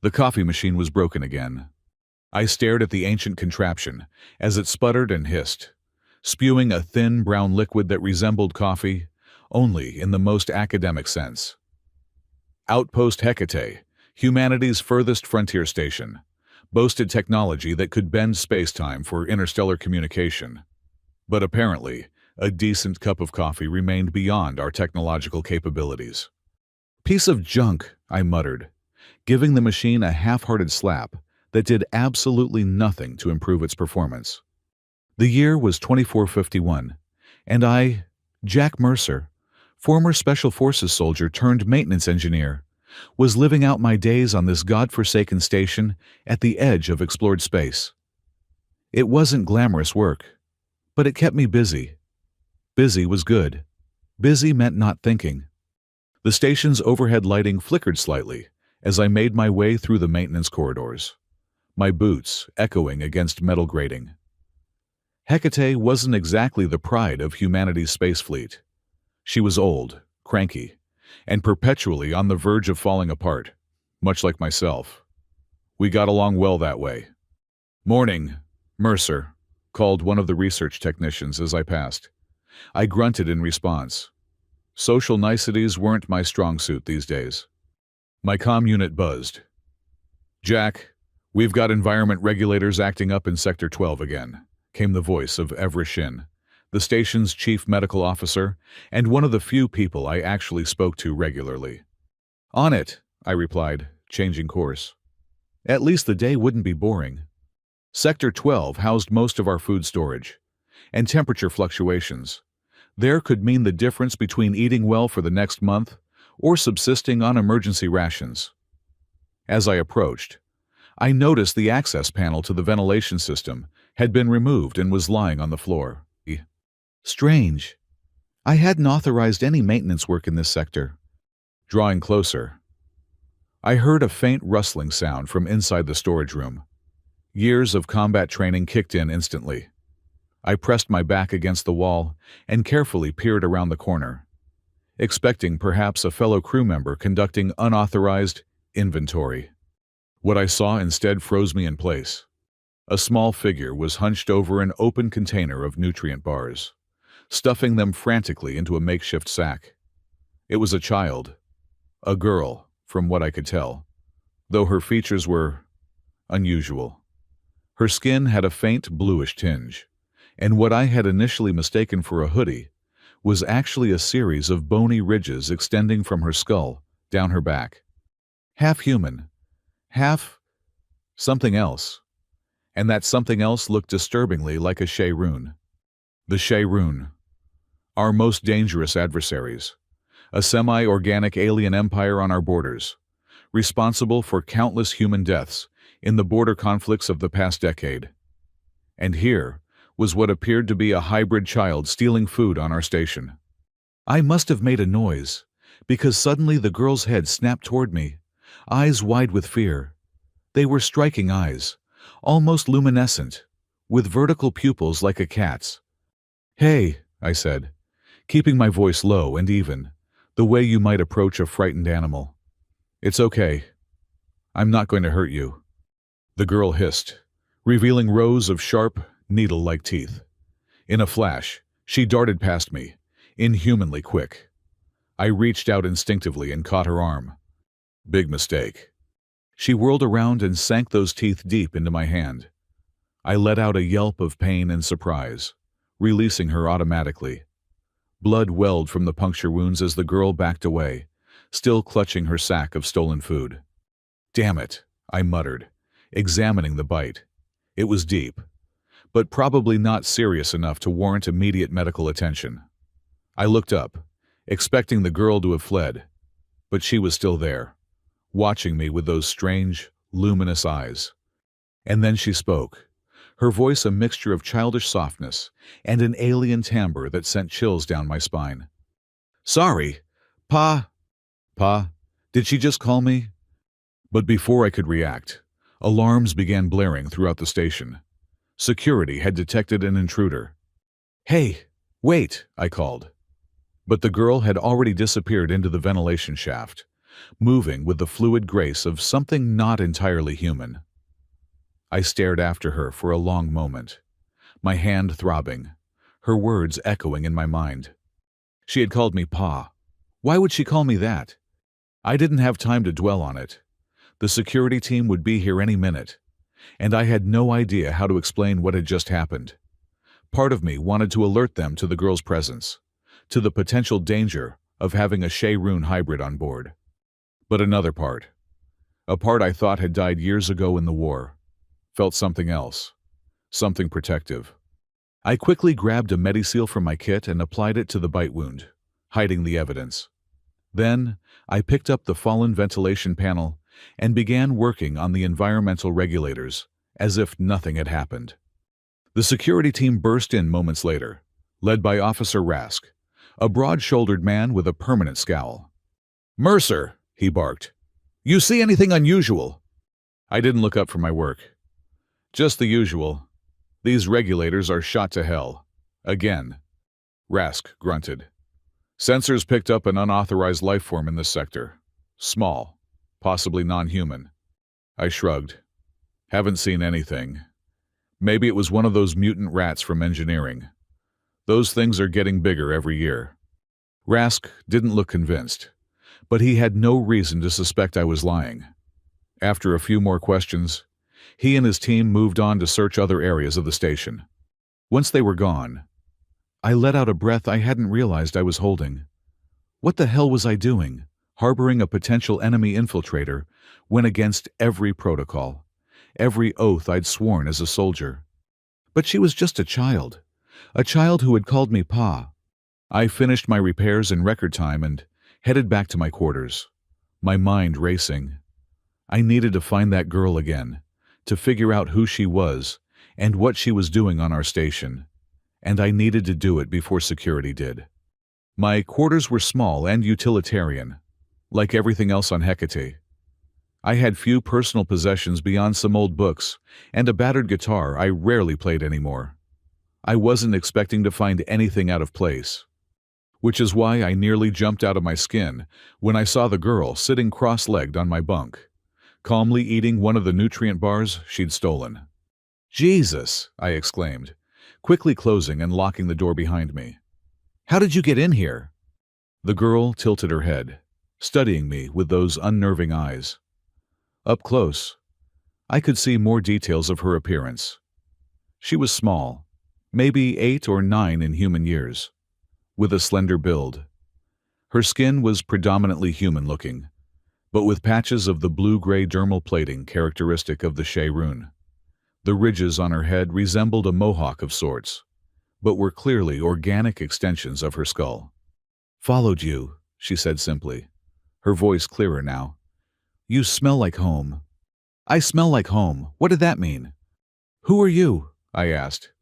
The coffee machine was broken again. I stared at the ancient contraption as it sputtered and hissed, spewing a thin brown liquid that resembled coffee, only in the most academic sense. Outpost Hecate, humanity's furthest frontier station, boasted technology that could bend space-time for interstellar communication. But apparently, a decent cup of coffee remained beyond our technological capabilities. "Piece of junk," I muttered, giving the machine a half-hearted slap that did absolutely nothing to improve its performance. The year was 2451, and I, Jack Mercer, former Special Forces soldier turned maintenance engineer, was living out my days on this godforsaken station at the edge of explored space. It wasn't glamorous work, but it kept me busy. Busy was good. Busy meant not thinking. The station's overhead lighting flickered slightly as I made my way through the maintenance corridors, my boots echoing against metal grating. Hecate wasn't exactly the pride of humanity's space fleet. She was old, cranky, and perpetually on the verge of falling apart, much like myself. We got along well that way. "Morning, Mercer," called one of the research technicians as I passed. I grunted in response. Social niceties weren't my strong suit these days. My comm unit buzzed. "Jack, we've got environment regulators acting up in Sector 12 again," came the voice of Everett Shin, the station's chief medical officer and one of the few people I actually spoke to regularly. "On it," I replied, changing course. At least the day wouldn't be boring. Sector 12 housed most of our food storage, and temperature fluctuations there could mean the difference between eating well for the next month or subsisting on emergency rations. As I approached, I noticed the access panel to the ventilation system had been removed and was lying on the floor. Strange. I hadn't authorized any maintenance work in this sector. Drawing closer, I heard a faint rustling sound from inside the storage room. Years of combat training kicked in instantly. I pressed my back against the wall and carefully peered around the corner, expecting perhaps a fellow crew member conducting unauthorized inventory. What I saw instead froze me in place. A small figure was hunched over an open container of nutrient bars, stuffing them frantically into a makeshift sack. It was a child, a girl, from what I could tell, though her features were unusual. Her skin had a faint bluish tinge, and what I had initially mistaken for a hoodie was actually a series of bony ridges extending from her skull down her back. Half human, half something else, and that something else looked disturbingly like a Shea rune. The Shea rune, our most dangerous adversaries, a semi-organic alien empire on our borders, responsible for countless human deaths in the border conflicts of the past decade. And here was what appeared to be a hybrid child stealing food on our station. I must have made a noise, because suddenly the girl's head snapped toward me, eyes wide with fear. They were striking eyes, almost luminescent, with vertical pupils like a cat's. "Hey," I said, keeping my voice low and even, the way you might approach a frightened animal. "It's okay. I'm not going to hurt you." The girl hissed, revealing rows of sharp, needle-like teeth. In a flash, she darted past me, inhumanly quick. I reached out instinctively and caught her arm. Big mistake. She whirled around and sank those teeth deep into my hand. I let out a yelp of pain and surprise, releasing her automatically. Blood welled from the puncture wounds as the girl backed away, still clutching her sack of stolen food. "Damn it," I muttered, examining the bite. It was deep, but probably not serious enough to warrant immediate medical attention. I looked up, expecting the girl to have fled, but she was still there, watching me with those strange, luminous eyes. And then she spoke, her voice a mixture of childish softness and an alien timbre that sent chills down my spine. "Sorry, Pa." "Pa? Did she just call me?" But before I could react, alarms began blaring throughout the station. Security had detected an intruder. "Hey, wait," I called. But the girl had already disappeared into the ventilation shaft, moving with the fluid grace of something not entirely human. I stared after her for a long moment, my hand throbbing, her words echoing in my mind. She had called me Pa. Why would she call me that? I didn't have time to dwell on it. The security team would be here any minute, and I had no idea how to explain what had just happened. Part of me wanted to alert them to the girl's presence, to the potential danger of having a Shay-Rune hybrid on board. But another part, a part I thought had died years ago in the war, felt something else, something protective. I quickly grabbed a Mediseal from my kit and applied it to the bite wound, hiding the evidence. Then, I picked up the fallen ventilation panel and began working on the environmental regulators, as if nothing had happened. The security team burst in moments later, led by Officer Rask, a broad-shouldered man with a permanent scowl. "Mercer," he barked. "You see anything unusual?" I didn't look up from my work. "Just the usual. These regulators are shot to hell. Again." Rask grunted. "Sensors picked up an unauthorized life form in this sector. Small, possibly non-human." I shrugged. "Haven't seen anything. Maybe it was one of those mutant rats from engineering. Those things are getting bigger every year." Rask didn't look convinced, but he had no reason to suspect I was lying. After a few more questions, he and his team moved on to search other areas of the station. Once they were gone, I let out a breath I hadn't realized I was holding. What the hell was I doing, harboring a potential enemy infiltrator, when against every protocol, every oath I'd sworn as a soldier? But she was just a child who had called me Pa. I finished my repairs in record time and headed back to my quarters, my mind racing. I needed to find that girl again, to figure out who she was and what she was doing on our station, and I needed to do it before security did. My quarters were small and utilitarian, like everything else on Hecate. I had few personal possessions beyond some old books and a battered guitar I rarely played anymore. I wasn't expecting to find anything out of place, which is why I nearly jumped out of my skin when I saw the girl sitting cross-legged on my bunk, calmly eating one of the nutrient bars she'd stolen. "Jesus!" I exclaimed, quickly closing and locking the door behind me. "How did you get in here?" The girl tilted her head, studying me with those unnerving eyes. Up close, I could see more details of her appearance. She was small, maybe 8 or 9 in human years, with a slender build. Her skin was predominantly human-looking, but with patches of the blue-gray dermal plating characteristic of the Shay-Rune. The ridges on her head resembled a mohawk of sorts, but were clearly organic extensions of her skull. "Followed you," she said simply, her voice clearer now. "You smell like home." "I smell like home. What did that mean?" "Who are you?" I asked,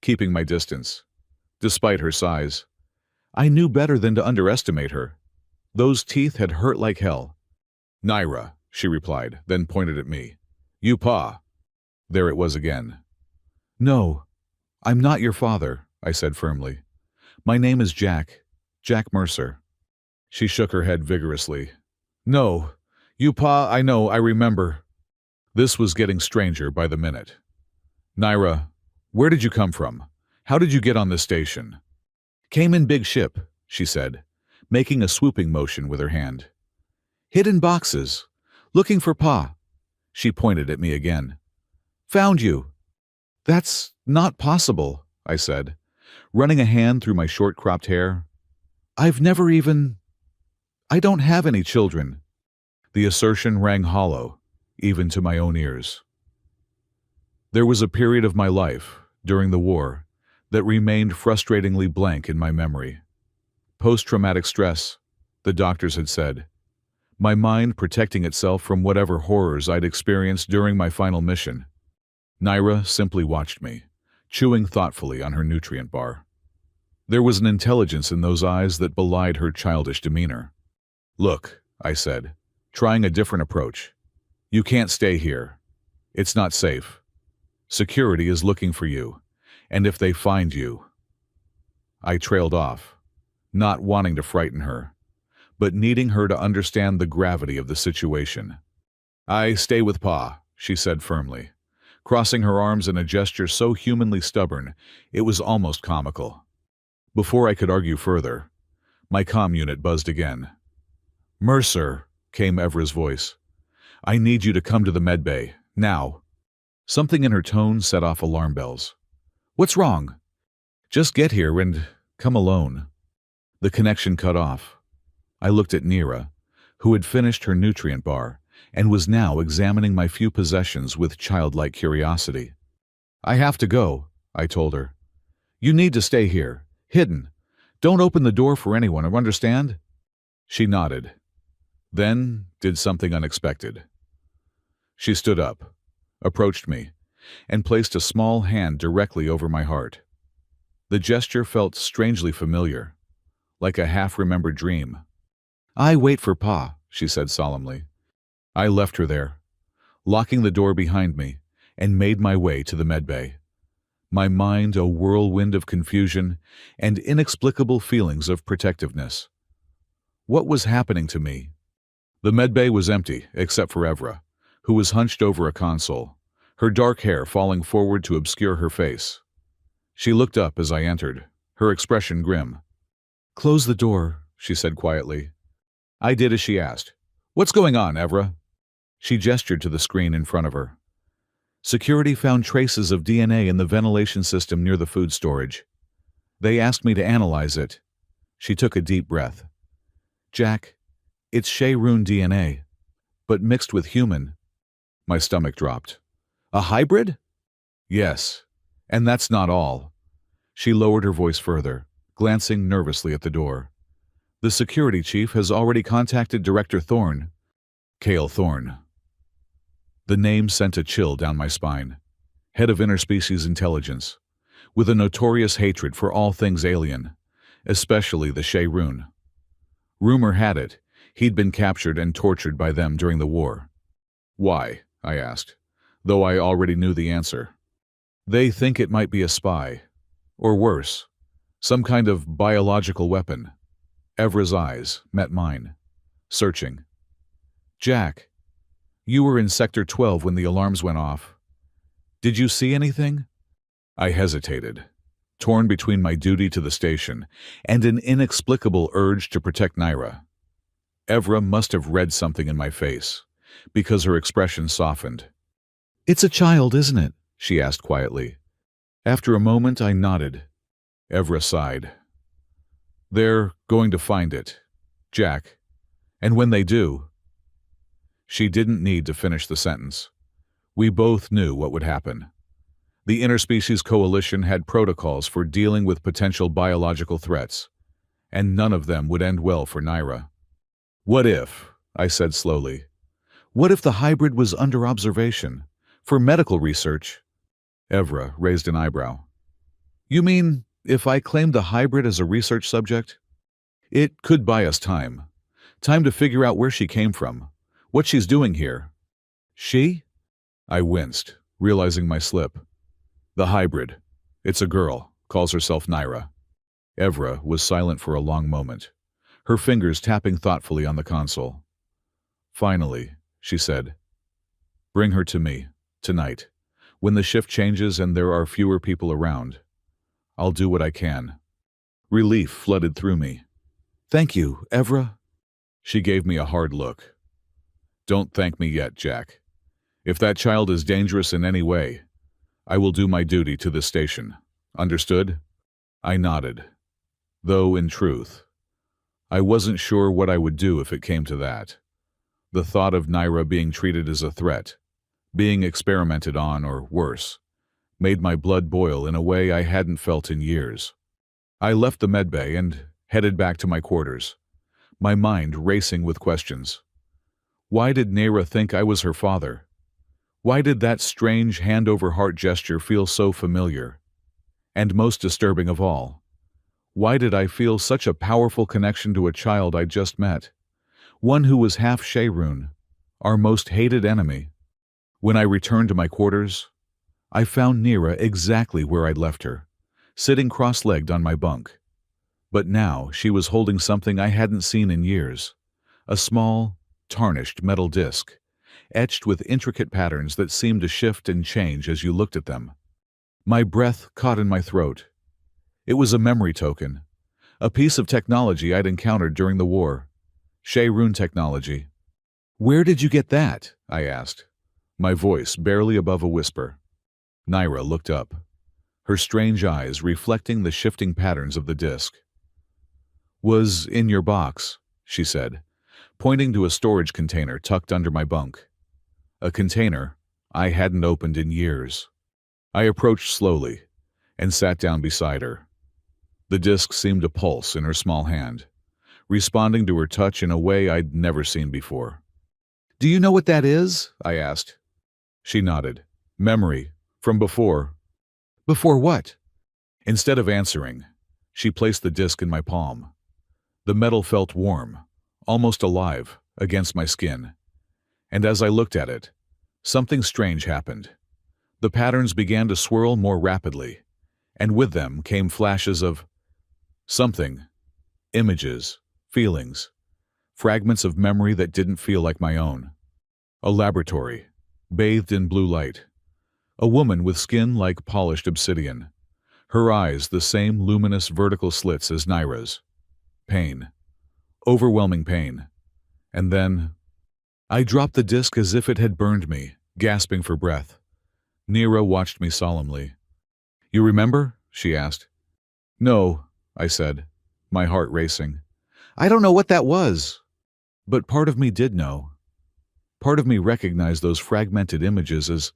keeping my distance. Despite her size, I knew better than to underestimate her. Those teeth had hurt like hell. "Naira," she replied, then pointed at me. "You Pa." There it was again. "No, I'm not your father," I said firmly. "My name is Jack Mercer." She shook her head vigorously. "No, you Pa, I know, I remember." This was getting stranger by the minute. "Naira, where did you come from? How did you get on this station?" "Came in big ship," she said, making a swooping motion with her hand. "Hidden boxes. Looking for Pa." She pointed at me again. "Found you." "That's not possible," I said, running a hand through my short-cropped hair. I don't have any children." The assertion rang hollow, even to my own ears. There was a period of my life, during the war, that remained frustratingly blank in my memory. Post-traumatic stress, the doctors had said. My mind protecting itself from whatever horrors I'd experienced during my final mission. Naira simply watched me, chewing thoughtfully on her nutrient bar. There was an intelligence in those eyes that belied her childish demeanor. "Look," I said, trying a different approach. "You can't stay here. It's not safe. Security is looking for you, and if they find you..." I trailed off, not wanting to frighten her, but needing her to understand the gravity of the situation. "I stay with Pa," she said firmly, crossing her arms in a gesture so humanly stubborn it was almost comical. Before I could argue further, my comm unit buzzed again. "Mercer," came Evra's voice. "I need you to come to the medbay, now." Something in her tone set off alarm bells. "What's wrong?" "Just get here and come alone." The connection cut off. I looked at Nira, who had finished her nutrient bar and was now examining my few possessions with childlike curiosity. "I have to go," I told her. "You need to stay here, hidden. Don't open the door for anyone, understand?" She nodded, then did something unexpected. She stood up, approached me, and placed a small hand directly over my heart. The gesture felt strangely familiar, like a half-remembered dream. "I wait for Pa," she said solemnly. I left her there, locking the door behind me, and made my way to the medbay. My mind a whirlwind of confusion and inexplicable feelings of protectiveness. What was happening to me? The medbay was empty, except for Evra, who was hunched over a console, her dark hair falling forward to obscure her face. She looked up as I entered, her expression grim. "Close the door," she said quietly. I did as she asked. "What's going on, Evra?" She gestured to the screen in front of her. "Security found traces of DNA in the ventilation system near the food storage. They asked me to analyze it." She took a deep breath. "Jack, it's Shay-Rune DNA, but mixed with human." My stomach dropped. "A hybrid?" "Yes, and that's not all." She lowered her voice further, glancing nervously at the door. "The security chief has already contacted Director Thorne." Cale Thorne. The name sent a chill down my spine. Head of interspecies intelligence, with a notorious hatred for all things alien, especially the Shay-Rune. Rumor had it, he'd been captured and tortured by them during the war. "Why?" I asked, though I already knew the answer. "They think it might be a spy. Or worse, some kind of biological weapon." Evra's eyes met mine, searching. "Jack, you were in Sector 12 when the alarms went off. Did you see anything?" I hesitated, torn between my duty to the station and an inexplicable urge to protect Naira. Evra must have read something in my face, because her expression softened. "It's a child, isn't it?" she asked quietly. After a moment, I nodded. Evra sighed. "They're going to find it, Jack. And when they do—" She didn't need to finish the sentence. We both knew what would happen. The Interspecies Coalition had protocols for dealing with potential biological threats, and none of them would end well for Naira. "What if," I said slowly, "what if the hybrid was under observation, for medical research?" Evra raised an eyebrow. "You mean if I claimed the hybrid as a research subject? It could buy us time. Time to figure out where she came from, what she's doing here." "She?" I winced, realizing my slip. "The hybrid. It's a girl, calls herself Naira." Evra was silent for a long moment, her fingers tapping thoughtfully on the console. Finally, she said, "Bring her to me, tonight, when the shift changes and there are fewer people around. I'll do what I can." Relief flooded through me. "Thank you, Evra." She gave me a hard look. "Don't thank me yet, Jack. If that child is dangerous in any way, I will do my duty to this station. Understood?" I nodded, though, in truth, I wasn't sure what I would do if it came to that. The thought of Naira being treated as a threat, being experimented on or worse, made my blood boil in a way I hadn't felt in years. I left the medbay and headed back to my quarters, my mind racing with questions. Why did Naira think I was her father? Why did that strange hand-over-heart gesture feel so familiar? And most disturbing of all, why did I feel such a powerful connection to a child I just met? One who was half Shay-Rune, our most hated enemy. When I returned to my quarters, I found Naira exactly where I'd left her, sitting cross-legged on my bunk. But now she was holding something I hadn't seen in years. A small, tarnished metal disc, etched with intricate patterns that seemed to shift and change as you looked at them. My breath caught in my throat. It was a memory token, a piece of technology I'd encountered during the war. Shay-Rune technology. "Where did you get that?" I asked, my voice barely above a whisper. Naira looked up, her strange eyes reflecting the shifting patterns of the disc. "Was in your box," she said, pointing to a storage container tucked under my bunk. A container I hadn't opened in years. I approached slowly and sat down beside her. The disc seemed to pulse in her small hand, responding to her touch in a way I'd never seen before. "Do you know what that is?" I asked. She nodded. "Memory. From before." "Before what?" Instead of answering, she placed the disc in my palm. The metal felt warm, almost alive, against my skin. And as I looked at it, something strange happened. The patterns began to swirl more rapidly, and with them came flashes of something, images, feelings, fragments of memory that didn't feel like my own. A laboratory, bathed in blue light. A woman with skin like polished obsidian. Her eyes the same luminous vertical slits as Naira's. Pain. Overwhelming pain. And then I dropped the disc as if it had burned me, gasping for breath. Naira watched me solemnly. "You remember?" she asked. "No," I said, my heart racing. "I don't know what that was." But part of me did know. Part of me recognized those fragmented images as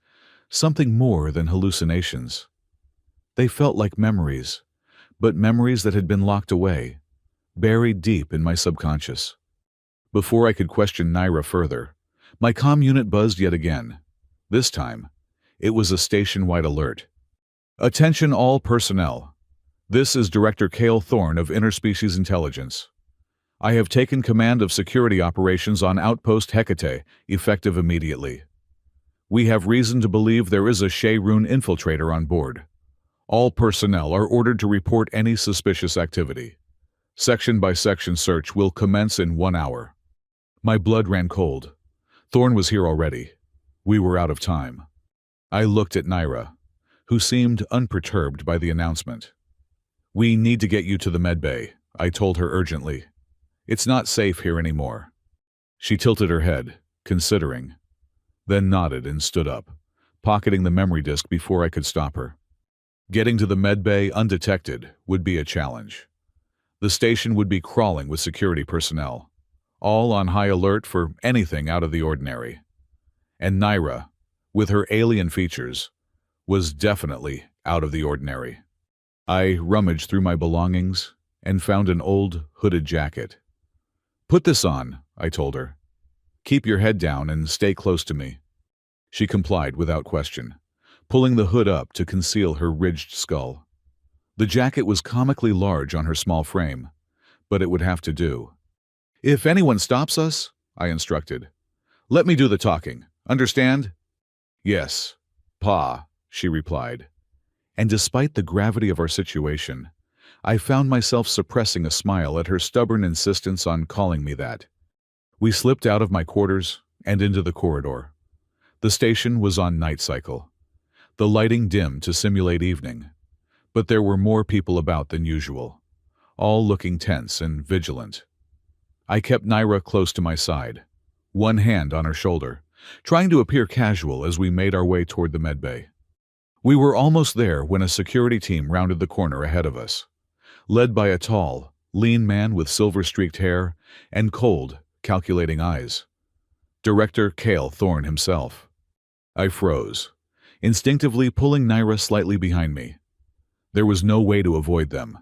something more than hallucinations. They felt like memories, but memories that had been locked away, buried deep in my subconscious. Before I could question Naira further, my comm unit buzzed yet again. This time, it was a station-wide alert. "Attention all personnel. This is Director Cale Thorne of Interspecies Intelligence. I have taken command of security operations on Outpost Hecate, effective immediately. We have reason to believe there is a Shay-Rune infiltrator on board. All personnel are ordered to report any suspicious activity. Section-by-section search will commence in 1 hour." My blood ran cold. Thorne was here already. We were out of time. I looked at Naira, who seemed unperturbed by the announcement. "We need to get you to the medbay," I told her urgently. "It's not safe here anymore." She tilted her head, considering, then nodded and stood up, pocketing the memory disk before I could stop her. Getting to the medbay undetected would be a challenge. The station would be crawling with security personnel, all on high alert for anything out of the ordinary. And Naira, with her alien features, was definitely out of the ordinary. I rummaged through my belongings and found an old, hooded jacket. "Put this on," I told her. "Keep your head down and stay close to me." She complied without question, pulling the hood up to conceal her ridged skull. The jacket was comically large on her small frame, but it would have to do. "If anyone stops us," I instructed, "let me do the talking. Understand?" "Yes, Pa," she replied. And despite the gravity of our situation, I found myself suppressing a smile at her stubborn insistence on calling me that. We slipped out of my quarters and into the corridor. The station was on night cycle. The lighting dimmed to simulate evening, but there were more people about than usual, all looking tense and vigilant. I kept Naira close to my side, one hand on her shoulder, trying to appear casual as we made our way toward the medbay. We were almost there when a security team rounded the corner ahead of us, led by a tall, lean man with silver-streaked hair and cold, calculating eyes. Director Cale Thorne himself. I froze, instinctively pulling Naira slightly behind me. There was no way to avoid them.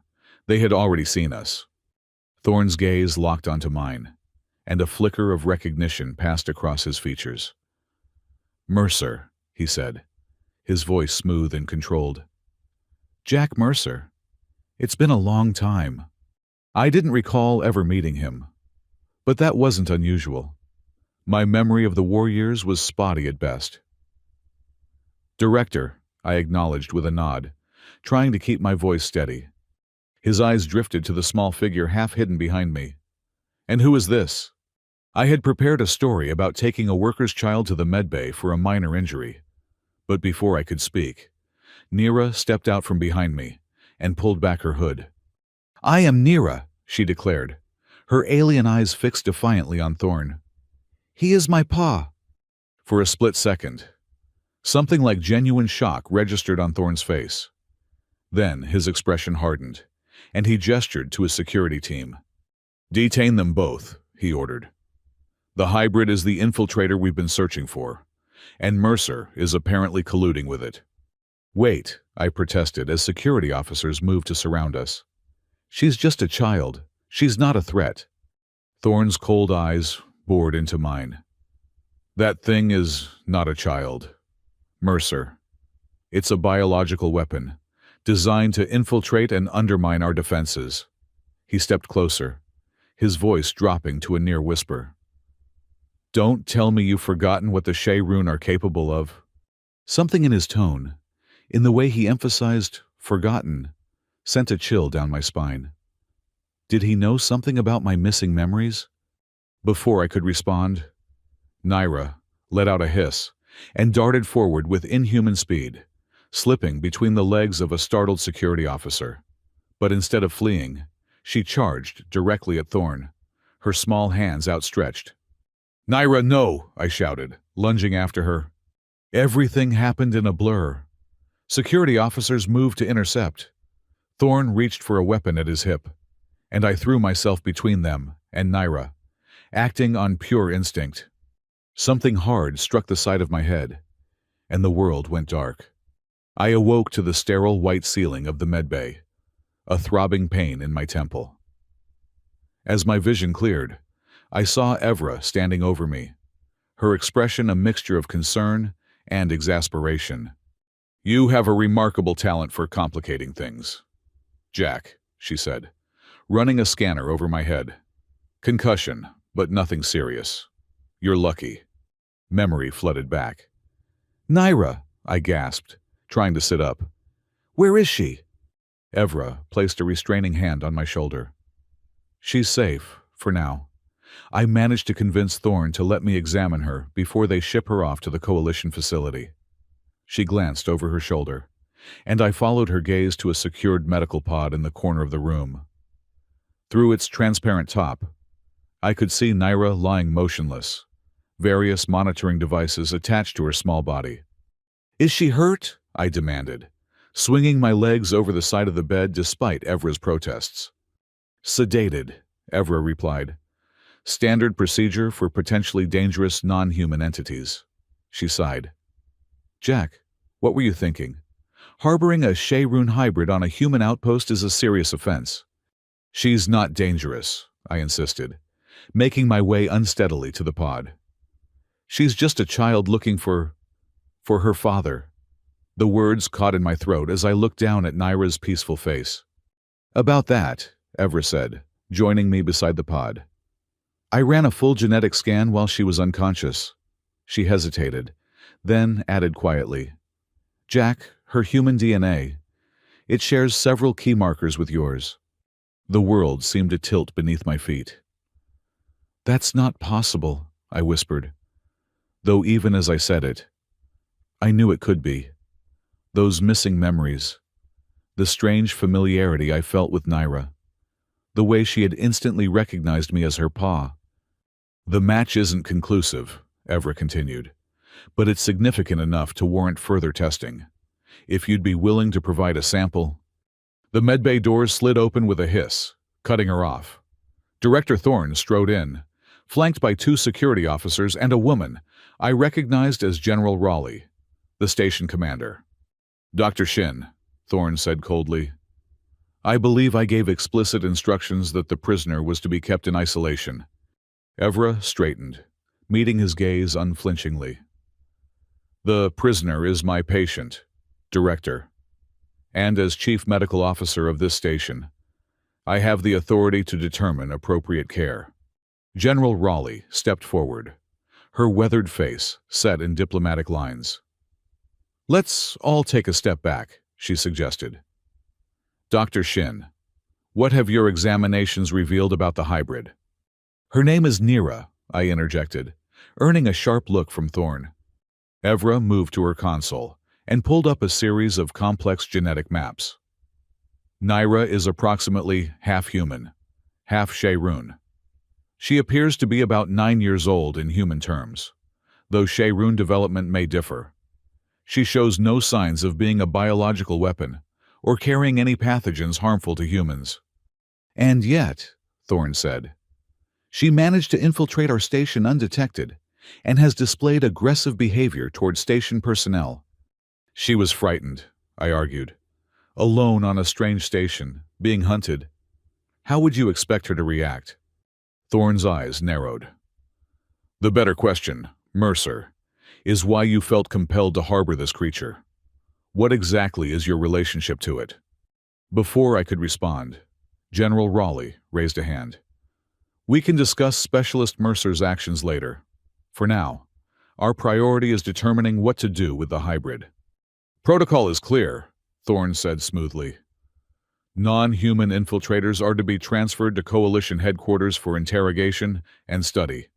They had already seen us. Thorne's gaze locked onto mine, and a flicker of recognition passed across his features. "Mercer," he said, his voice smooth and controlled. "Jack Mercer. It's been a long time." I didn't recall ever meeting him, but that wasn't unusual. My memory of the war years was spotty at best. "Director," I acknowledged with a nod, trying to keep my voice steady. His eyes drifted to the small figure half hidden behind me. And who is this? I had prepared a story about taking a worker's child to the medbay for a minor injury. But before I could speak, Neera stepped out from behind me and pulled back her hood. "I am Neera," she declared, her alien eyes fixed defiantly on Thorn. "He is my pa." For a split second, something like genuine shock registered on Thorn's face. Then his expression hardened, and he gestured to his security team. "Detain them both," he ordered. "The hybrid is the infiltrator we've been searching for, and Mercer is apparently colluding with it." "Wait," I protested as security officers moved to surround us. "She's just a child. She's not a threat." Thorn's cold eyes bored into mine. "That thing is not a child. Mercer. It's a biological weapon, designed to infiltrate and undermine our defenses." He stepped closer, his voice dropping to a near whisper. "Don't tell me you've forgotten what the Shayrun are capable of." Something in his tone, in the way he emphasized forgotten, sent a chill down my spine. Did he know something about my missing memories? Before I could respond, Neera let out a hiss and darted forward with inhuman speed, slipping between the legs of a startled security officer. But instead of fleeing, she charged directly at Thorn, her small hands outstretched. "Neera, no!" I shouted, lunging after her. Everything happened in a blur. Security officers moved to intercept. Thorn reached for a weapon at his hip, and I threw myself between them and Neera, acting on pure instinct. Something hard struck the side of my head, and the world went dark. I awoke to the sterile white ceiling of the medbay, a throbbing pain in my temple. As my vision cleared, I saw Evra standing over me, her expression a mixture of concern and exasperation. "You have a remarkable talent for complicating things, Jack," she said, running a scanner over my head. "Concussion, but nothing serious. You're lucky." Memory flooded back. "Neera," I gasped, trying to sit up. "Where is she?" Evra placed a restraining hand on my shoulder. "She's safe, for now. I managed to convince Thorn to let me examine her before they ship her off to the Coalition facility." She glanced over her shoulder, and I followed her gaze to a secured medical pod in the corner of the room. Through its transparent top, I could see Neera lying motionless, various monitoring devices attached to her small body. "Is she hurt?" I demanded, swinging my legs over the side of the bed despite Evra's protests. "Sedated," Evra replied. "Standard procedure for potentially dangerous non-human entities." She sighed. "Jack, what were you thinking? Harboring a Shayrun hybrid on a human outpost is a serious offense." "She's not dangerous," I insisted, making my way unsteadily to the pod. "She's just a child looking for her father." The words caught in my throat as I looked down at Neera's peaceful face. "About that," Evra said, joining me beside the pod. "I ran a full genetic scan while she was unconscious." She hesitated, then added quietly, "Jack, her human DNA, it shares several key markers with yours." The world seemed to tilt beneath my feet. "That's not possible," I whispered, though even as I said it, I knew it could be. Those missing memories, the strange familiarity I felt with Neera, the way she had instantly recognized me as her pa. "The match isn't conclusive," Evra continued, "but it's significant enough to warrant further testing. If you'd be willing to provide a sample." The medbay doors slid open with a hiss, cutting her off. Director Thorn strode in, flanked by 2 security officers and a woman I recognized as General Raleigh, the station commander. "Dr. Shin," Thorn said coldly, "I believe I gave explicit instructions that the prisoner was to be kept in isolation." Evra straightened, meeting his gaze unflinchingly. "The prisoner is my patient, Director, and as Chief Medical Officer of this station, I have the authority to determine appropriate care." General Raleigh stepped forward, her weathered face set in diplomatic lines. "Let's all take a step back," she suggested. "Dr. Shin, What have your examinations revealed about the hybrid? Her name is Nira, I interjected, earning a sharp look from Thorn. Evra moved to her console and pulled up a series of complex genetic maps. Nira is approximately half human, half Shayrun. She appears to be about 9 years old in human terms, though Shayrun development may differ. She shows no signs of being a biological weapon or carrying any pathogens harmful to humans. And yet, Thorn said, she managed to infiltrate our station undetected and has displayed aggressive behavior toward station personnel. She was frightened, I argued. Alone on a strange station, being hunted. How would you expect her to react? Thorn's eyes narrowed. The better question, Mercer, is why you felt compelled to harbor this creature. What exactly is your relationship to it? Before I could respond, General Raleigh raised a hand. We can discuss Specialist Mercer's actions later. For now, our priority is determining what to do with the hybrid. Protocol is clear, Thorn said smoothly. Non-human infiltrators are to be transferred to Coalition headquarters for interrogation and study.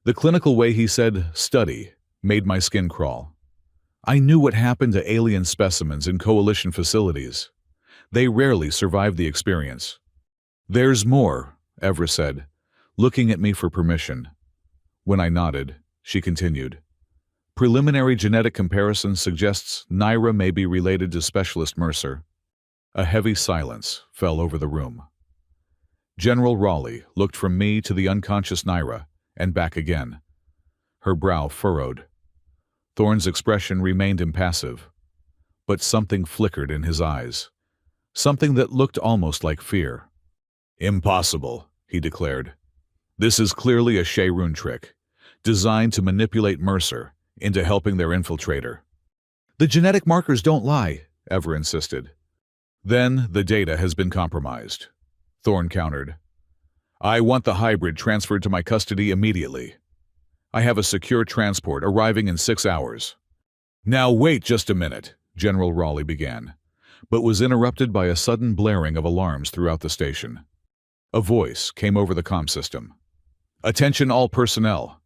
The clinical way he said study made my skin crawl. I knew what happened to alien specimens in Coalition facilities. They rarely survive the experience. There's more, Evra said, looking at me for permission. When I nodded, she continued. Preliminary genetic comparison suggests Nira may be related to Specialist Mercer. A heavy silence fell over the room. General Raleigh looked from me to the unconscious Nira and back again. Her brow furrowed. Thorn's expression remained impassive, but something flickered in his eyes. Something that looked almost like fear. Impossible, he declared. This is clearly a Shayrun trick, designed to manipulate Mercer into helping their infiltrator. The genetic markers don't lie, Evra insisted. Then the data has been compromised, Thorn countered. I want the hybrid transferred to my custody immediately. I have a secure transport arriving in 6 hours. Now wait just a minute, General Raleigh began, but was interrupted by a sudden blaring of alarms throughout the station. A voice came over the comm system. Attention all personnel.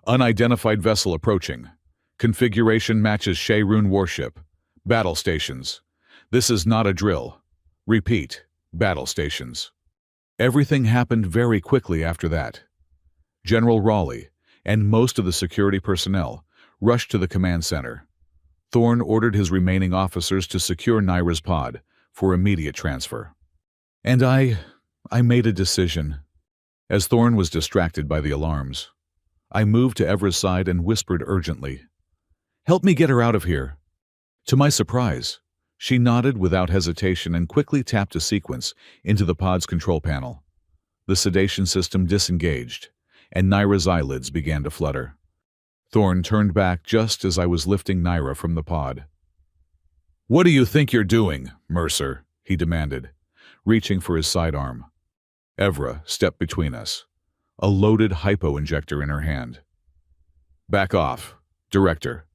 Unidentified vessel approaching. Configuration matches Shayrun warship. Battle stations. This is not a drill. Repeat, battle stations. Everything happened very quickly after that. General Raleigh and most of the security personnel rushed to the command center. Thorn ordered his remaining officers to secure Nira's pod for immediate transfer. And I made a decision. As Thorn was distracted by the alarms, I moved to Evra's side and whispered urgently, "Help me get her out of here." To my surprise, she nodded without hesitation and quickly tapped a sequence into the pod's control panel. The sedation system disengaged, and Nira's eyelids began to flutter. Thorn turned back just as I was lifting Nira from the pod. "What do you think you're doing, Mercer?" he demanded, reaching for his sidearm. Evra stepped between us, a loaded hypo-injector in her hand. "Back off, Director.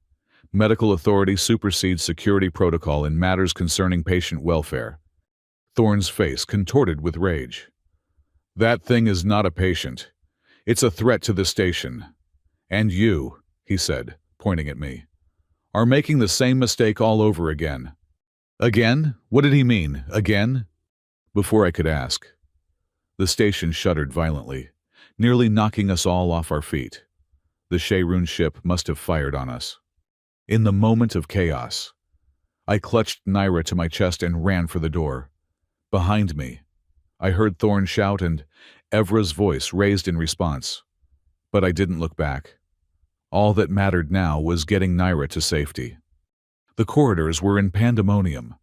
Medical authority supersedes security protocol in matters concerning patient welfare." Thorn's face contorted with rage. "That thing is not a patient. It's a threat to the station. And you," he said, pointing at me, "are making the same mistake all over again." "Again? What did he mean? Again?" Before I could ask, the station shuddered violently, nearly knocking us all off our feet. The Shayrun ship must have fired on us. In the moment of chaos, I clutched Nira to my chest and ran for the door. Behind me, I heard Thorn shout and Evra's voice raised in response. But I didn't look back. All that mattered now was getting Nira to safety. The corridors were in pandemonium,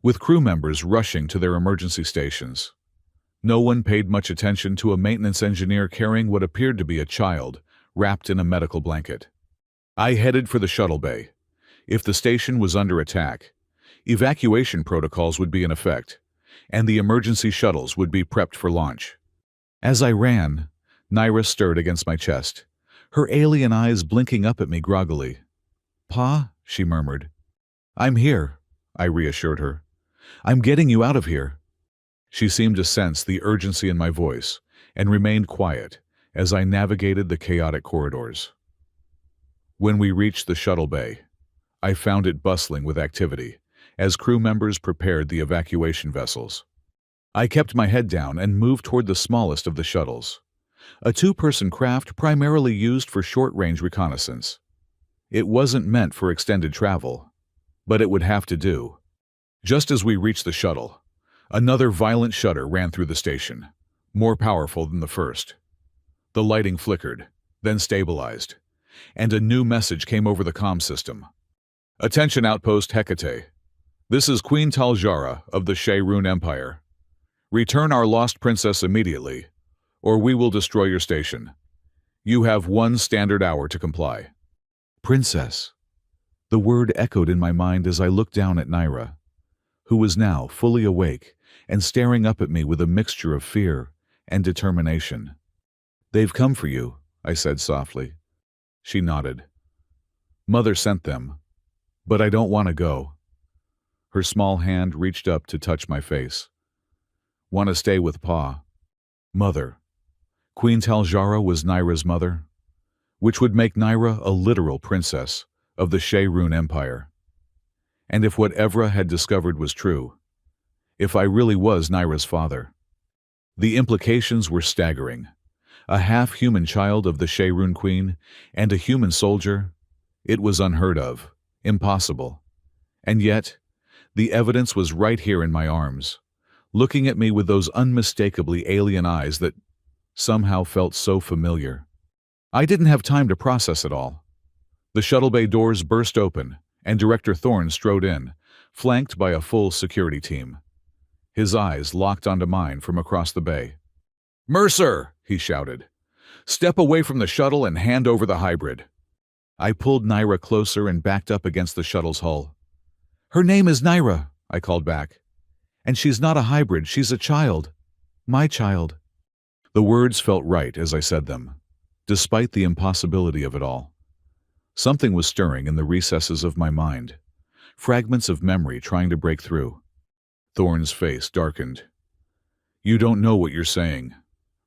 with crew members rushing to their emergency stations. No one paid much attention to a maintenance engineer carrying what appeared to be a child, wrapped in a medical blanket. I headed for the shuttle bay. If the station was under attack, evacuation protocols would be in effect, and the emergency shuttles would be prepped for launch. As I ran, Nira stirred against my chest, her alien eyes blinking up at me groggily. "Pa," she murmured. "I'm here," I reassured her. "I'm getting you out of here." She seemed to sense the urgency in my voice and remained quiet as I navigated the chaotic corridors. When we reached the shuttle bay, I found it bustling with activity as crew members prepared the evacuation vessels. I kept my head down and moved toward the smallest of the shuttles, a two-person craft primarily used for short-range reconnaissance. It wasn't meant for extended travel, but it would have to do. Just as we reached the shuttle, another violent shudder ran through the station, more powerful than the first. The lighting flickered, then stabilized, and a new message came over the comm system. Attention Outpost Hecate. This is Queen Taljara of the Shayrun Empire. Return our lost princess immediately, or we will destroy your station. You have 1 standard hour to comply. Princess. The word echoed in my mind as I looked down at Naira, who was now fully awake and staring up at me with a mixture of fear and determination. They've come for you, I said softly. She nodded. Mother sent them, but I don't want to go. Her small hand reached up to touch my face. Want to stay with Pa? Mother. Queen Taljara was Naira's mother, which would make Naira a literal princess of the Shayrun Empire. And if what Evra had discovered was true, if I really was Naira's father, the implications were staggering. A half-human child of the Shayrun Queen and a human soldier, it was unheard of, impossible. And yet, the evidence was right here in my arms, looking at me with those unmistakably alien eyes that somehow felt so familiar. I didn't have time to process it all. The shuttle bay doors burst open, and Director Thorne strode in, flanked by a full security team. His eyes locked onto mine from across the bay. "Mercer!" he shouted. "Step away from the shuttle and hand over the hybrid." I pulled Naira closer and backed up against the shuttle's hull. "Her name is Naira," I called back. "And she's not a hybrid, she's a child. My child." The words felt right as I said them, despite the impossibility of it all. Something was stirring in the recesses of my mind, fragments of memory trying to break through. Thorne's face darkened. "You don't know what you're saying,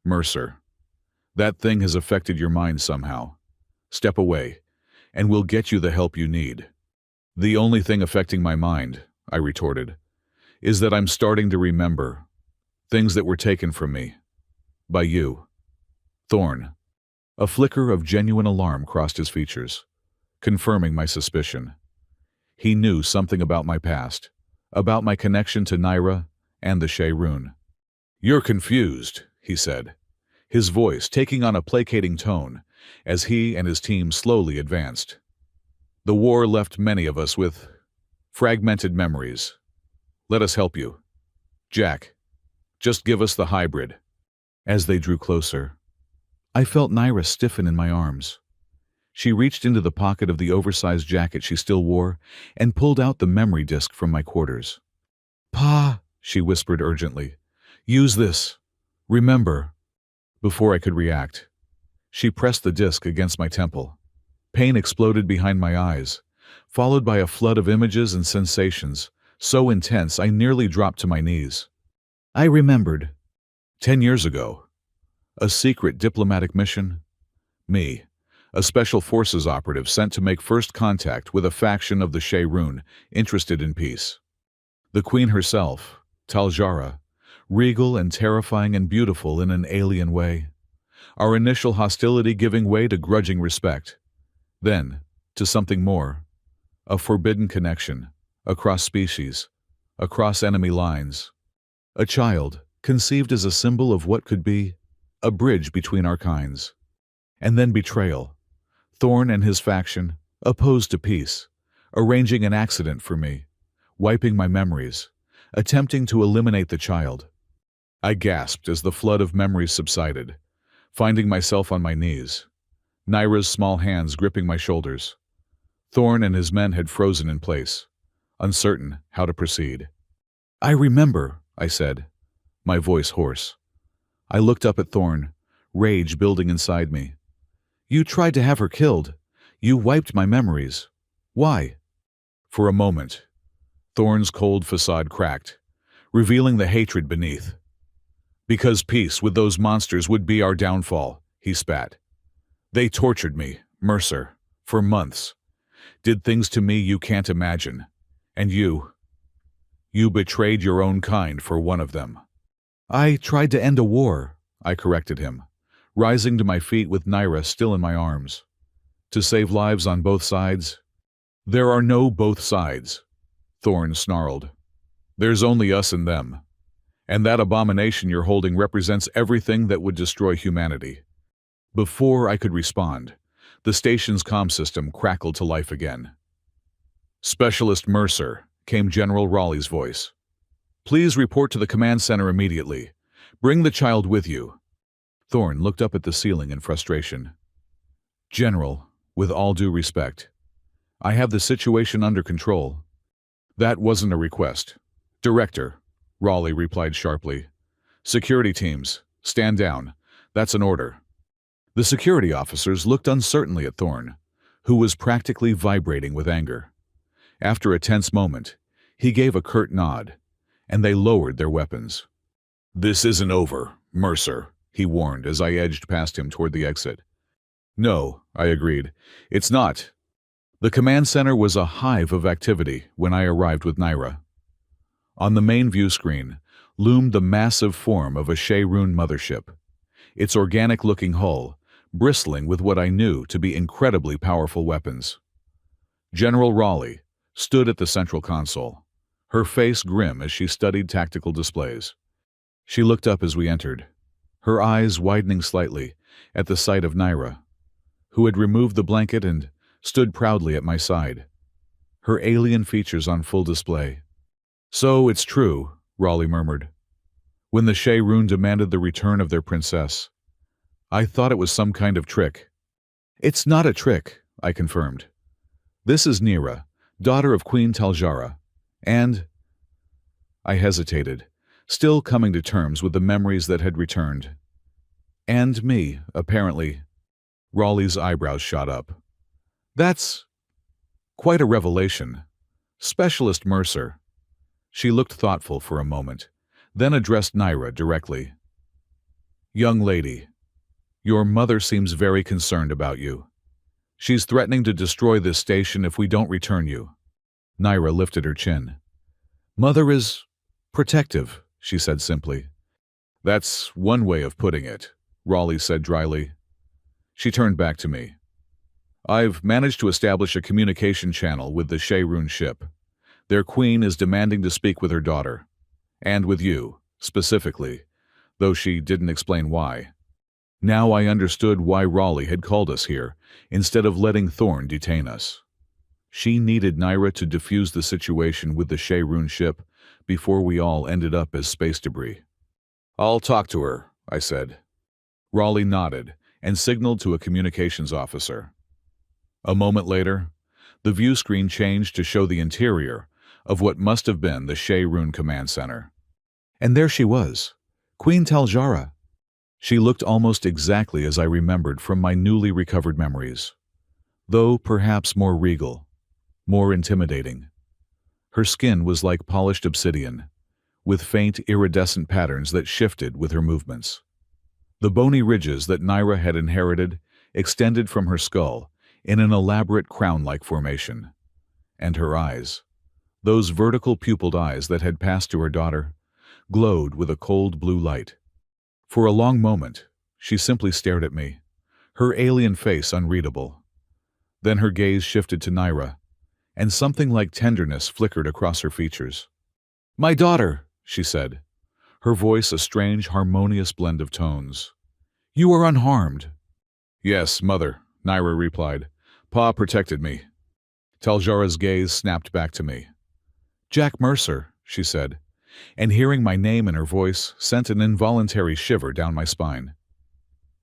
Mercer. That thing has affected your mind somehow. Step away, and we'll get you the help you need." "The only thing affecting my mind," I retorted, "is that I'm starting to remember things that were taken from me. By you." Thorne. A flicker of genuine alarm crossed his features, confirming my suspicion. He knew something about my past, about my connection to Naira and the Shayrun. "You're confused," he said, his voice taking on a placating tone as he and his team slowly advanced. "The war left many of us with fragmented memories. Let us help you. Jack, just give us the hybrid." As they drew closer, I felt Naira stiffen in my arms. She reached into the pocket of the oversized jacket she still wore and pulled out the memory disk from my quarters. "Pa," she whispered urgently, "use this. Remember." Before I could react, she pressed the disk against my temple. Pain exploded behind my eyes, followed by a flood of images and sensations, so intense I nearly dropped to my knees. I remembered. 10 years ago, a secret diplomatic mission. Me, a special forces operative sent to make first contact with a faction of the Shayrun interested in peace. The queen herself, Taljara, regal and terrifying and beautiful in an alien way. Our initial hostility giving way to grudging respect. Then, to something more. A forbidden connection, across species, across enemy lines. A child, conceived as a symbol of what could be a bridge between our kinds. And then betrayal. Thorne and his faction, opposed to peace, arranging an accident for me, wiping my memories, attempting to eliminate the child. I gasped as the flood of memories subsided, finding myself on my knees, Naira's small hands gripping my shoulders. Thorne and his men had frozen in place, uncertain how to proceed. "I remember," I said, my voice hoarse. I looked up at Thorne, rage building inside me. "You tried to have her killed. You wiped my memories. Why?" For a moment, Thorne's cold facade cracked, revealing the hatred beneath. Because peace with those monsters would be our downfall, he spat. They tortured me, Mercer, for months. Did things to me you can't imagine. And you betrayed your own kind for one of them. I tried to end a war, I corrected him, rising to my feet with Naira still in my arms. To save lives on both sides? There are no both sides, Thorn snarled. There's only us and them. And that abomination you're holding represents everything that would destroy humanity. Before I could respond, the station's comm system crackled to life again. Specialist Mercer, came General Raleigh's voice. Please report to the command center immediately. Bring the child with you. Thorn looked up at the ceiling in frustration. General, with all due respect, I have the situation under control. That wasn't a request. Director, Raleigh replied sharply. Security teams, stand down. That's an order. The security officers looked uncertainly at Thorn, who was practically vibrating with anger. After a tense moment, he gave a curt nod, and they lowered their weapons. This isn't over, Mercer, he warned as I edged past him toward the exit. No, I agreed. It's not. The command center was a hive of activity when I arrived with Naira. On the main view screen loomed the massive form of a Shayrun mothership, its organic-looking hull bristling with what I knew to be incredibly powerful weapons. General Raleigh stood at the central console, her face grim as she studied tactical displays. She looked up as we entered, her eyes widening slightly at the sight of Naira, who had removed the blanket and stood proudly at my side, her alien features on full display. So it's true, Raleigh murmured. When the Shayrun demanded the return of their princess, I thought it was some kind of trick. It's not a trick, I confirmed. This is Nira, daughter of Queen Taljara, and... I hesitated, still coming to terms with the memories that had returned. And me, apparently. Raleigh's eyebrows shot up. That's quite a revelation. Specialist Mercer. She looked thoughtful for a moment, then addressed Naira directly. Young lady, your mother seems very concerned about you. She's threatening to destroy this station if we don't return you. Naira lifted her chin. Mother is protective, she said simply. That's one way of putting it, Raleigh said dryly. She turned back to me. I've managed to establish a communication channel with the Shayrun ship. Their queen is demanding to speak with her daughter. And with you, specifically, though she didn't explain why. Now I understood why Raleigh had called us here, instead of letting Thorn detain us. She needed Naira to defuse the situation with the Shayrun ship before we all ended up as space debris. I'll talk to her, I said. Raleigh nodded and signaled to a communications officer. A moment later, the view screen changed to show the interior of what must have been the Shayrun command center. And there she was, Queen Taljara. She looked almost exactly as I remembered from my newly recovered memories, though perhaps more regal, more intimidating. Her skin was like polished obsidian, with faint iridescent patterns that shifted with her movements. The bony ridges that Naira had inherited extended from her skull in an elaborate crown-like formation. And her eyes, those vertical pupilled eyes that had passed to her daughter, glowed with a cold blue light. For a long moment, she simply stared at me, her alien face unreadable. Then her gaze shifted to Naira, and something like tenderness flickered across her features. My daughter, she said, her voice a strange, harmonious blend of tones. You are unharmed. Yes, mother, Naira replied. Pa protected me. Taljara's gaze snapped back to me. Jack Mercer, she said, and hearing my name in her voice sent an involuntary shiver down my spine.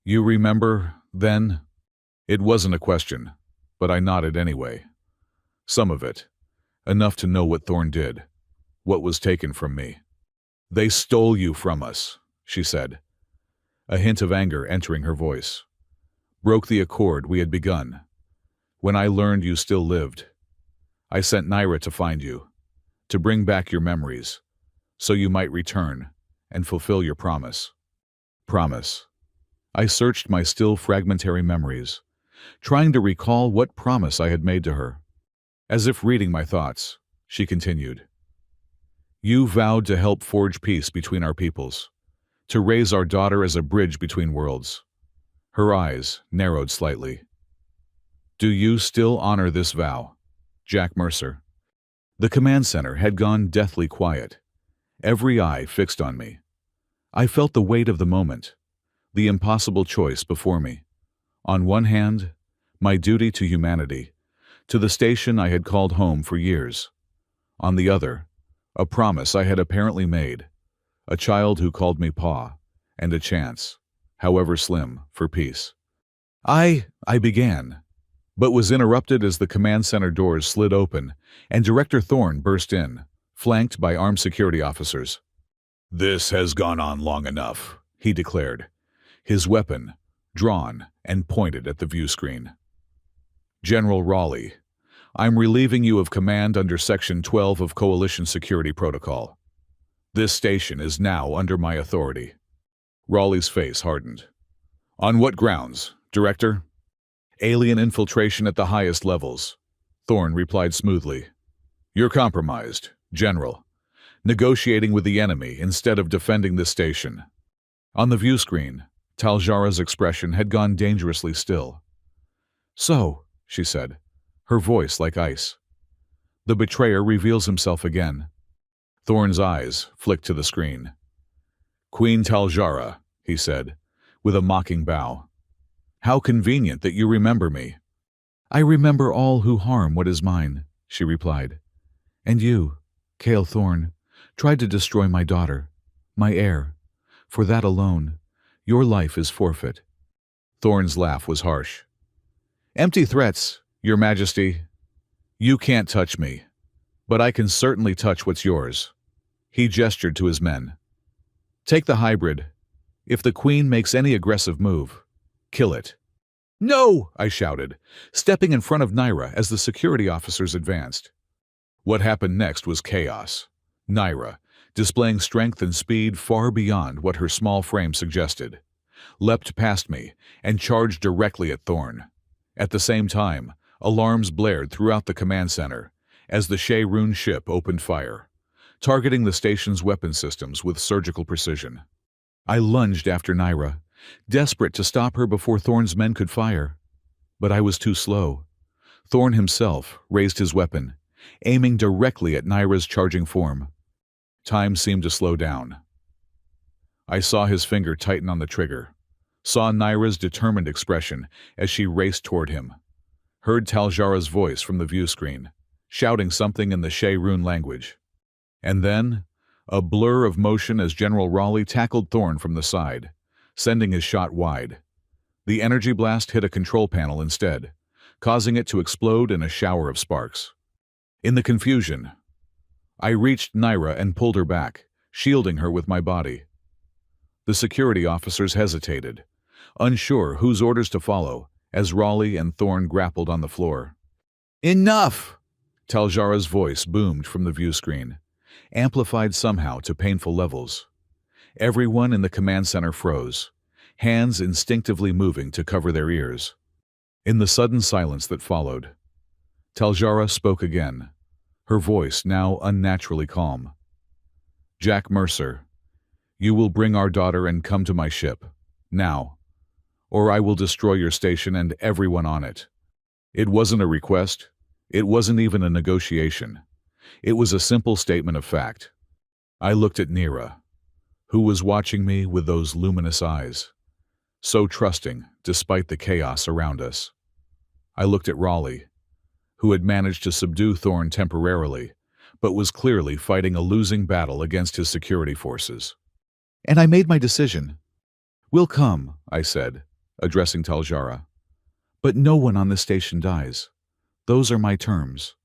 You remember, then? It wasn't a question, but I nodded anyway. Some of it. Enough to know what Thorn did, what was taken from me. They stole you from us, she said, a hint of anger entering her voice. Broke the accord we had begun. When I learned you still lived, I sent Naira to find you, to bring back your memories, so you might return, and fulfill your promise. Promise. I searched my still fragmentary memories, trying to recall what promise I had made to her. As if reading my thoughts, she continued. You vowed to help forge peace between our peoples, to raise our daughter as a bridge between worlds. Her eyes narrowed slightly. Do you still honor this vow? Jack Mercer. The command center had gone deathly quiet, every eye fixed on me. I felt the weight of the moment, the impossible choice before me. On one hand, my duty to humanity, to the station I had called home for years. On the other, a promise I had apparently made, a child who called me Pa, and a chance, however slim, for peace. I began, but was interrupted as the command center doors slid open and Director Thorne burst in, flanked by armed security officers. This has gone on long enough, he declared, his weapon drawn and pointed at the view screen. General Raleigh, I'm relieving you of command under Section 12 of Coalition Security Protocol. This station is now under my authority. Raleigh's face hardened. On what grounds, Director? Alien infiltration at the highest levels, Thorne replied smoothly. You're compromised, General, negotiating with the enemy instead of defending the station. On the view screen, Taljara's expression had gone dangerously still. So, she said, her voice like ice. The betrayer reveals himself again. Thorne's eyes flicked to the screen. Queen Taljara, he said, with a mocking bow. How convenient that you remember me. I remember all who harm what is mine, she replied. And you, Cale Thorne, tried to destroy my daughter, my heir. For that alone, your life is forfeit. Thorne's laugh was harsh. Empty threats, Your Majesty. You can't touch me, but I can certainly touch what's yours. He gestured to his men. Take the hybrid. If the Queen makes any aggressive move, kill it. No, I shouted, stepping in front of Naira as the security officers advanced. What happened next was chaos. Naira, displaying strength and speed far beyond what her small frame suggested, leapt past me and charged directly at Thorne. At the same time, alarms blared throughout the command center as the Shae-Rune ship opened fire, targeting the station's weapon systems with surgical precision. I lunged after Naira, desperate to stop her before Thorne's men could fire. But I was too slow. Thorne himself raised his weapon, aiming directly at Naira's charging form. Time seemed to slow down. I saw his finger tighten on the trigger, saw Naira's determined expression as she raced toward him, heard Taljara's voice from the view screen, shouting something in the Shae-Rune language. And then, a blur of motion as General Raleigh tackled Thorne from the side, sending his shot wide. The energy blast hit a control panel instead, causing it to explode in a shower of sparks. In the confusion, I reached Naira and pulled her back, shielding her with my body. The security officers hesitated, unsure whose orders to follow, as Raleigh and Thorne grappled on the floor. Enough! Taljara's voice boomed from the view screen, amplified somehow to painful levels. Everyone in the command center froze, hands instinctively moving to cover their ears. In the sudden silence that followed, Taljara spoke again, her voice now unnaturally calm. Jack Mercer, you will bring our daughter and come to my ship, now, or I will destroy your station and everyone on it. It wasn't a request. It wasn't even a negotiation. It was a simple statement of fact. I looked at Naira, who was watching me with those luminous eyes, so trusting despite the chaos around us. I looked at Raleigh, who had managed to subdue Thorne temporarily, but was clearly fighting a losing battle against his security forces. And I made my decision. We'll come, I said, addressing Taljara. But no one on this station dies. Those are my terms.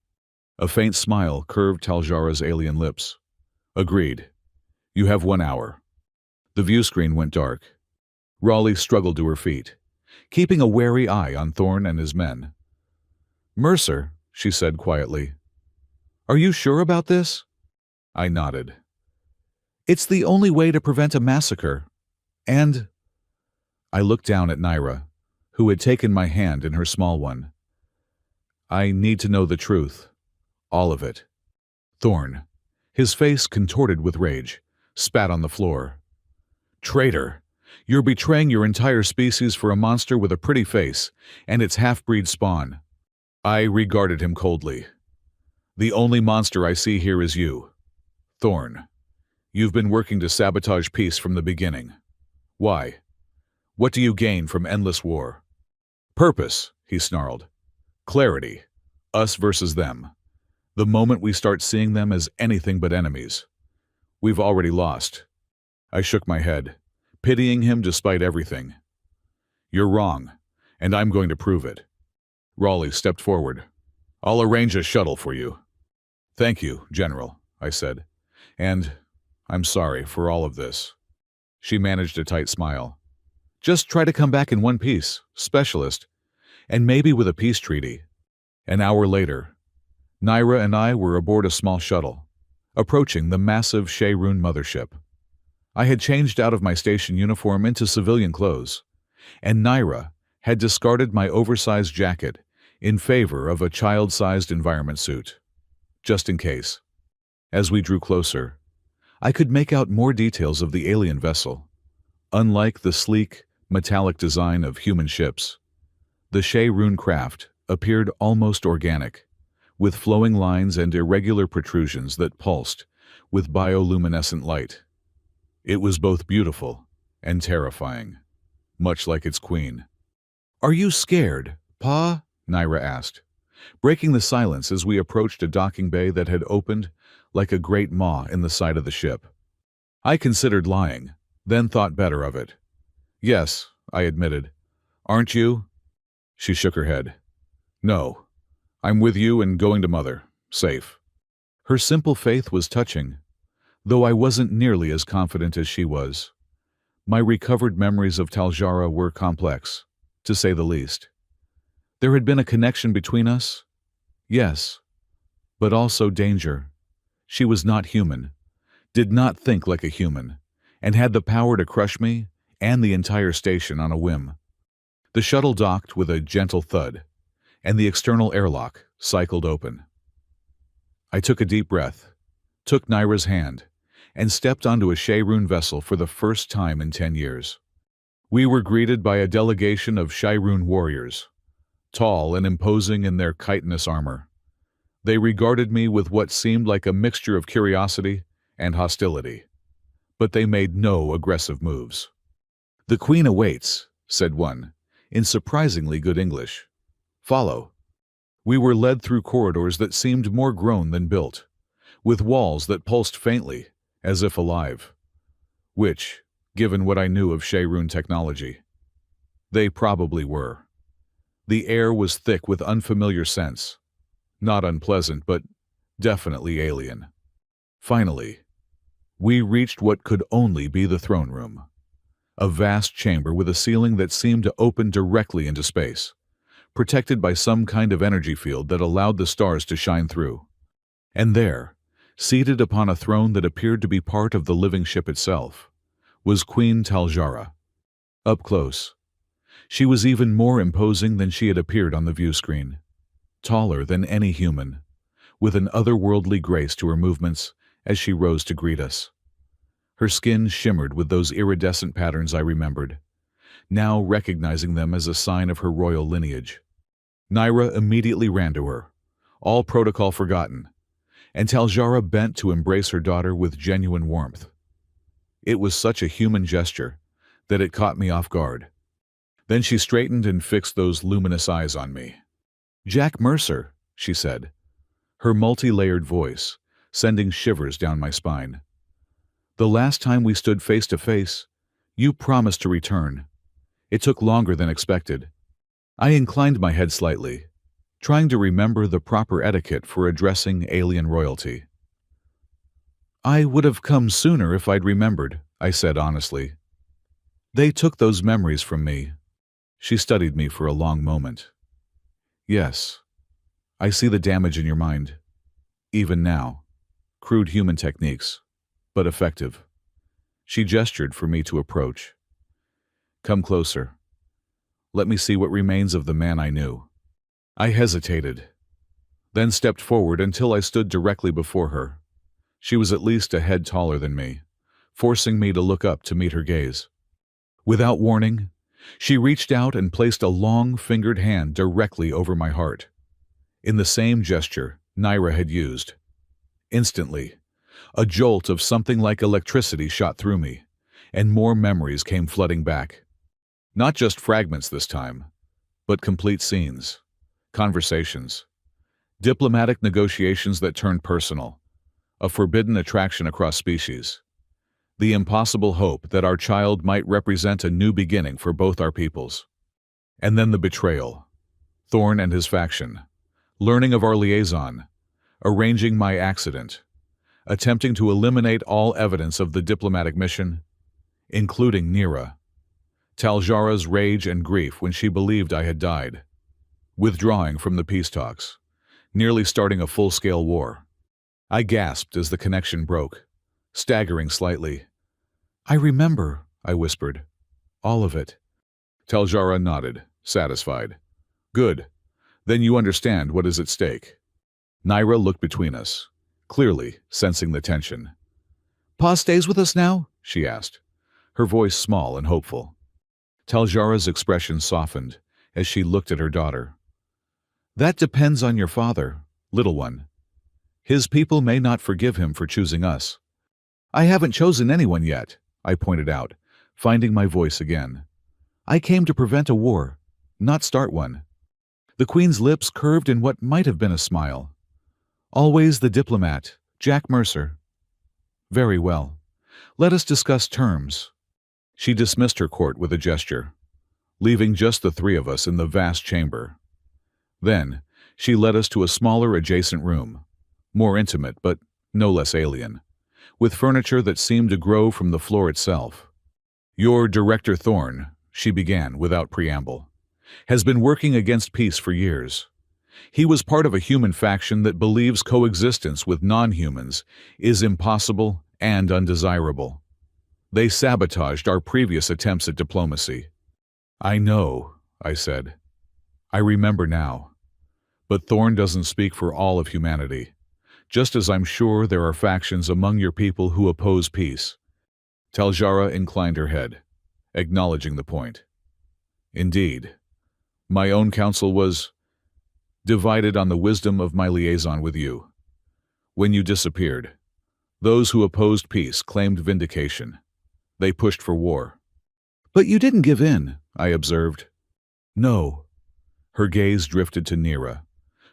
A faint smile curved Taljara's alien lips. Agreed. You have 1 hour. The view screen went dark. Raleigh struggled to her feet, keeping a wary eye on Thorne and his men. Mercer, she said quietly. Are you sure about this? I nodded. It's the only way to prevent a massacre. And I looked down at Naira, who had taken my hand in her small one. I need to know the truth. All of it. Thorn, his face contorted with rage, spat on the floor. Traitor! You're betraying your entire species for a monster with a pretty face and its half-breed spawn. I regarded him coldly. The only monster I see here is you. Thorn, you've been working to sabotage peace from the beginning. Why? What do you gain from endless war? Purpose, he snarled. Clarity. Us versus them. The moment we start seeing them as anything but enemies. We've already lost. I shook my head, pitying him despite everything. You're wrong, and I'm going to prove it. Raleigh stepped forward. I'll arrange a shuttle for you. Thank you, General, I said. And I'm sorry for all of this. She managed a tight smile. Just try to come back in one piece, specialist, and maybe with a peace treaty. An hour later, Naira and I were aboard a small shuttle, approaching the massive Shayrun mothership. I had changed out of my station uniform into civilian clothes, and Naira had discarded my oversized jacket in favor of a child-sized environment suit, just in case. As we drew closer, I could make out more details of the alien vessel. Unlike the sleek, metallic design of human ships, the Shayrun craft appeared almost organic, with flowing lines and irregular protrusions that pulsed with bioluminescent light. It was both beautiful and terrifying, much like its queen. Are you scared, Pa? Naira asked, breaking the silence as we approached a docking bay that had opened like a great maw in the side of the ship. I considered lying, then thought better of it. Yes, I admitted. Aren't you? She shook her head. No, I'm with you and going to Mother, safe. Her simple faith was touching, though I wasn't nearly as confident as she was. My recovered memories of Taljara were complex, to say the least. There had been a connection between us, yes, but also danger. She was not human, did not think like a human, and had the power to crush me and the entire station on a whim. The shuttle docked with a gentle thud, and the external airlock cycled open. I took a deep breath, took Naira's hand, and stepped onto a Shayrun vessel for the first time in 10 years. We were greeted by a delegation of Shayrun warriors, tall and imposing in their chitinous armor. They regarded me with what seemed like a mixture of curiosity and hostility, but they made no aggressive moves. The Queen awaits, said one, in surprisingly good English. Follow. We were led through corridors that seemed more grown than built, with walls that pulsed faintly, as if alive. Which, given what I knew of Shayrun technology, they probably were. The air was thick with unfamiliar scents, not unpleasant, but definitely alien. Finally, we reached what could only be the throne room, a vast chamber with a ceiling that seemed to open directly into space, protected by some kind of energy field that allowed the stars to shine through. And there, seated upon a throne that appeared to be part of the living ship itself, was Queen Taljara. Up close, she was even more imposing than she had appeared on the view screen, taller than any human, with an otherworldly grace to her movements as she rose to greet us. Her skin shimmered with those iridescent patterns I remembered, now recognizing them as a sign of her royal lineage. Naira immediately ran to her, all protocol forgotten, and Taljara bent to embrace her daughter with genuine warmth. It was such a human gesture that it caught me off guard. Then she straightened and fixed those luminous eyes on me. Jack Mercer, she said, her multi-layered voice sending shivers down my spine. The last time we stood face to face, you promised to return. It took longer than expected. I inclined my head slightly, trying to remember the proper etiquette for addressing alien royalty. I would have come sooner if I'd remembered, I said honestly. They took those memories from me. She studied me for a long moment. Yes, I see the damage in your mind. Even now. Crude human techniques, but effective. She gestured for me to approach. Come closer. Let me see what remains of the man I knew. I hesitated, then stepped forward until I stood directly before her. She was at least a head taller than me, forcing me to look up to meet her gaze. Without warning, she reached out and placed a long-fingered hand directly over my heart, in the same gesture Naira had used. Instantly, a jolt of something like electricity shot through me, and more memories came flooding back. Not just fragments this time, but complete scenes, conversations, diplomatic negotiations that turned personal, a forbidden attraction across species, the impossible hope that our child might represent a new beginning for both our peoples. And then the betrayal. Thorn and his faction, learning of our liaison, arranging my accident, attempting to eliminate all evidence of the diplomatic mission, including Nira. Taljara's rage and grief when she believed I had died, withdrawing from the peace talks, nearly starting a full-scale war. I gasped as the connection broke, staggering slightly. I remember, I whispered. All of it. Taljara nodded, satisfied. Good. Then you understand what is at stake. Naira looked between us, clearly sensing the tension. Pa stays with us now? She asked, her voice small and hopeful. Taljara's expression softened as she looked at her daughter. That depends on your father, little one. His people may not forgive him for choosing us. I haven't chosen anyone yet, I pointed out, finding my voice again. I came to prevent a war, not start one. The Queen's lips curved in what might have been a smile. Always the diplomat, Jack Mercer. Very well. Let us discuss terms. She dismissed her court with a gesture, leaving just the three of us in the vast chamber. Then, she led us to a smaller adjacent room, more intimate but no less alien, with furniture that seemed to grow from the floor itself. Your Director Thorn, she began without preamble, has been working against peace for years. He was part of a human faction that believes coexistence with non-humans is impossible and undesirable. They sabotaged our previous attempts at diplomacy. I know, I said. I remember now. But Thorn doesn't speak for all of humanity, just as I'm sure there are factions among your people who oppose peace. Taljara inclined her head, acknowledging the point. Indeed. My own council was divided on the wisdom of my liaison with you. When you disappeared, those who opposed peace claimed vindication. They pushed for war. But you didn't give in, I observed. No. Her gaze drifted to Nira,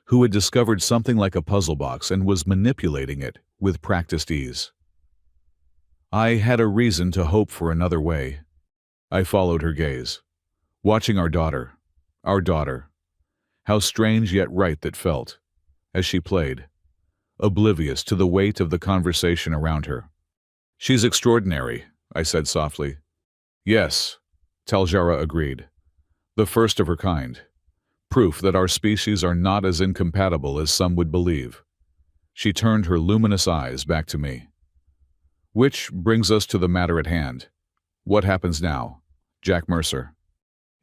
who had discovered something like a puzzle box and was manipulating it with practiced ease. I had a reason to hope for another way. I followed her gaze, watching our daughter. How strange yet right that felt, as she played, oblivious to the weight of the conversation around her. She's extraordinary, I said softly. Yes, Taljara agreed. The first of her kind. Proof that our species are not as incompatible as some would believe. She turned her luminous eyes back to me. Which brings us to the matter at hand. What happens now, Jack Mercer?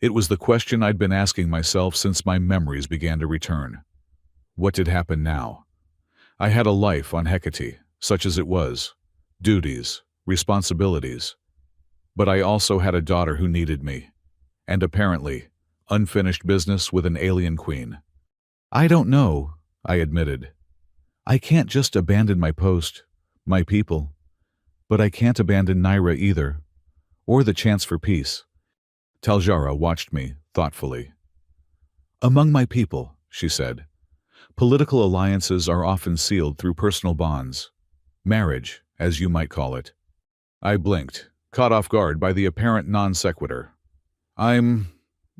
It was the question I'd been asking myself since my memories began to return. What did happen now? I had a life on Hecate, such as it was, duties, responsibilities. But I also had a daughter who needed me, and apparently, unfinished business with an alien queen. I don't know, I admitted. I can't just abandon my post, my people, but I can't abandon Naira either, or the chance for peace. Taljara watched me thoughtfully. Among my people, she said, political alliances are often sealed through personal bonds. Marriage, as you might call it. I blinked, caught off guard by the apparent non sequitur. I'm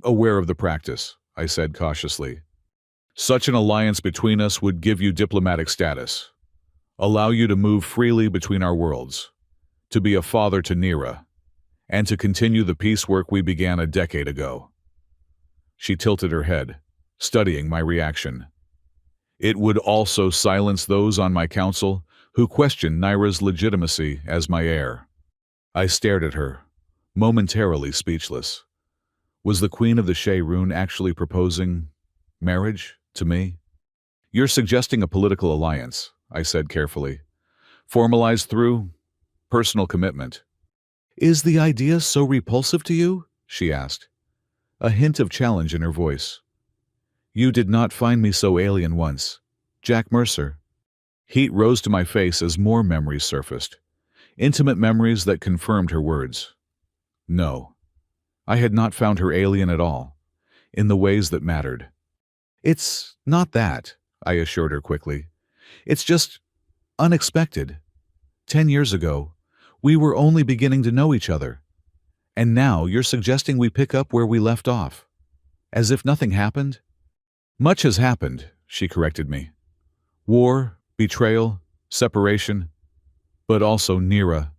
aware of the practice, I said cautiously. Such an alliance between us would give you diplomatic status, allow you to move freely between our worlds, to be a father to Nira, and to continue the peace work we began a decade ago. She tilted her head, studying my reaction. It would also silence those on my council who question Naira's legitimacy as my heir. I stared at her, momentarily speechless. Was the Queen of the Shayrun actually proposing marriage to me? You're suggesting a political alliance, I said carefully, formalized through personal commitment. Is the idea so repulsive to you? She asked, a hint of challenge in her voice. You did not find me so alien once, Jack Mercer. Heat rose to my face as more memories surfaced, intimate memories that confirmed her words. No, I had not found her alien at all, in the ways that mattered. It's not that, I assured her quickly. It's just unexpected. 10 years ago, we were only beginning to know each other. And now you're suggesting we pick up where we left off. As if nothing happened? Much has happened, she corrected me. War, betrayal, separation, but also Nira.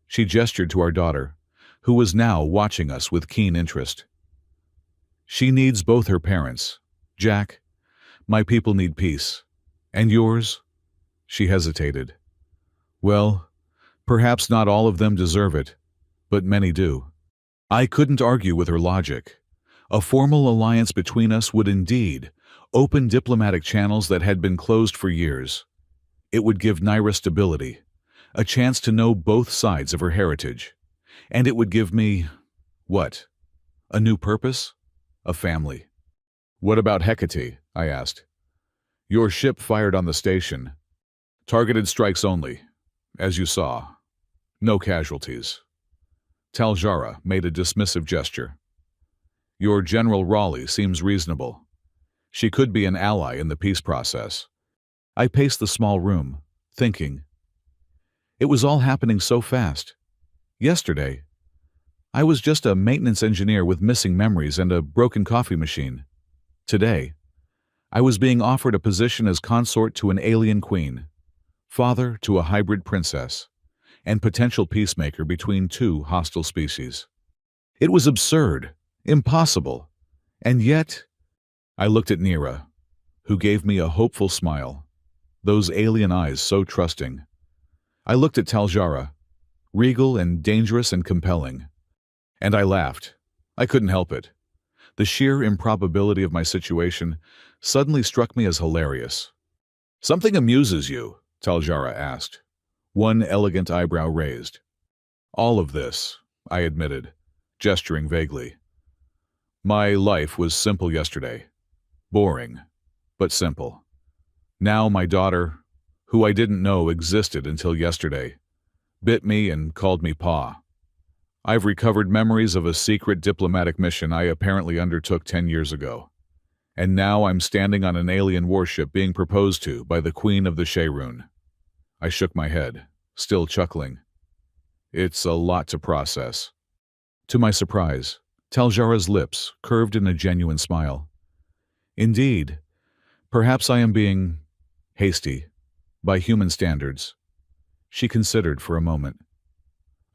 She gestured to our daughter, who was now watching us with keen interest. She needs both her parents. Jack, my people need peace. And yours? She hesitated. Well, perhaps not all of them deserve it, but many do. I couldn't argue with her logic. A formal alliance between us would indeed open diplomatic channels that had been closed for years. It would give Nira stability, a chance to know both sides of her heritage. And it would give me, what? A new purpose? A family. What about Hecate? I asked. Your ship fired on the station. Targeted strikes only, as you saw. No casualties. Taljara made a dismissive gesture. Your General Raleigh seems reasonable. She could be an ally in the peace process. I paced the small room, thinking. It was all happening so fast. Yesterday, I was just a maintenance engineer with missing memories and a broken coffee machine. Today, I was being offered a position as consort to an alien queen, father to a hybrid princess, and potential peacemaker between two hostile species. It was absurd, impossible, and yet I looked at Nira, who gave me a hopeful smile, those alien eyes so trusting. I looked at Taljara, regal and dangerous and compelling, and I laughed. I couldn't help it. The sheer improbability of my situation suddenly struck me as hilarious. Something amuses you? Taljara asked, one elegant eyebrow raised. All of this, I admitted, gesturing vaguely. My life was simple yesterday. Boring, but simple. Now my daughter, who I didn't know existed until yesterday, bit me and called me Pa. I've recovered memories of a secret diplomatic mission I apparently undertook 10 years ago. And now I'm standing on an alien warship being proposed to by the Queen of the Shayrun. I shook my head, still chuckling. It's a lot to process. To my surprise, Taljara's lips curved in a genuine smile. Indeed, perhaps I am being hasty, by human standards. She considered for a moment.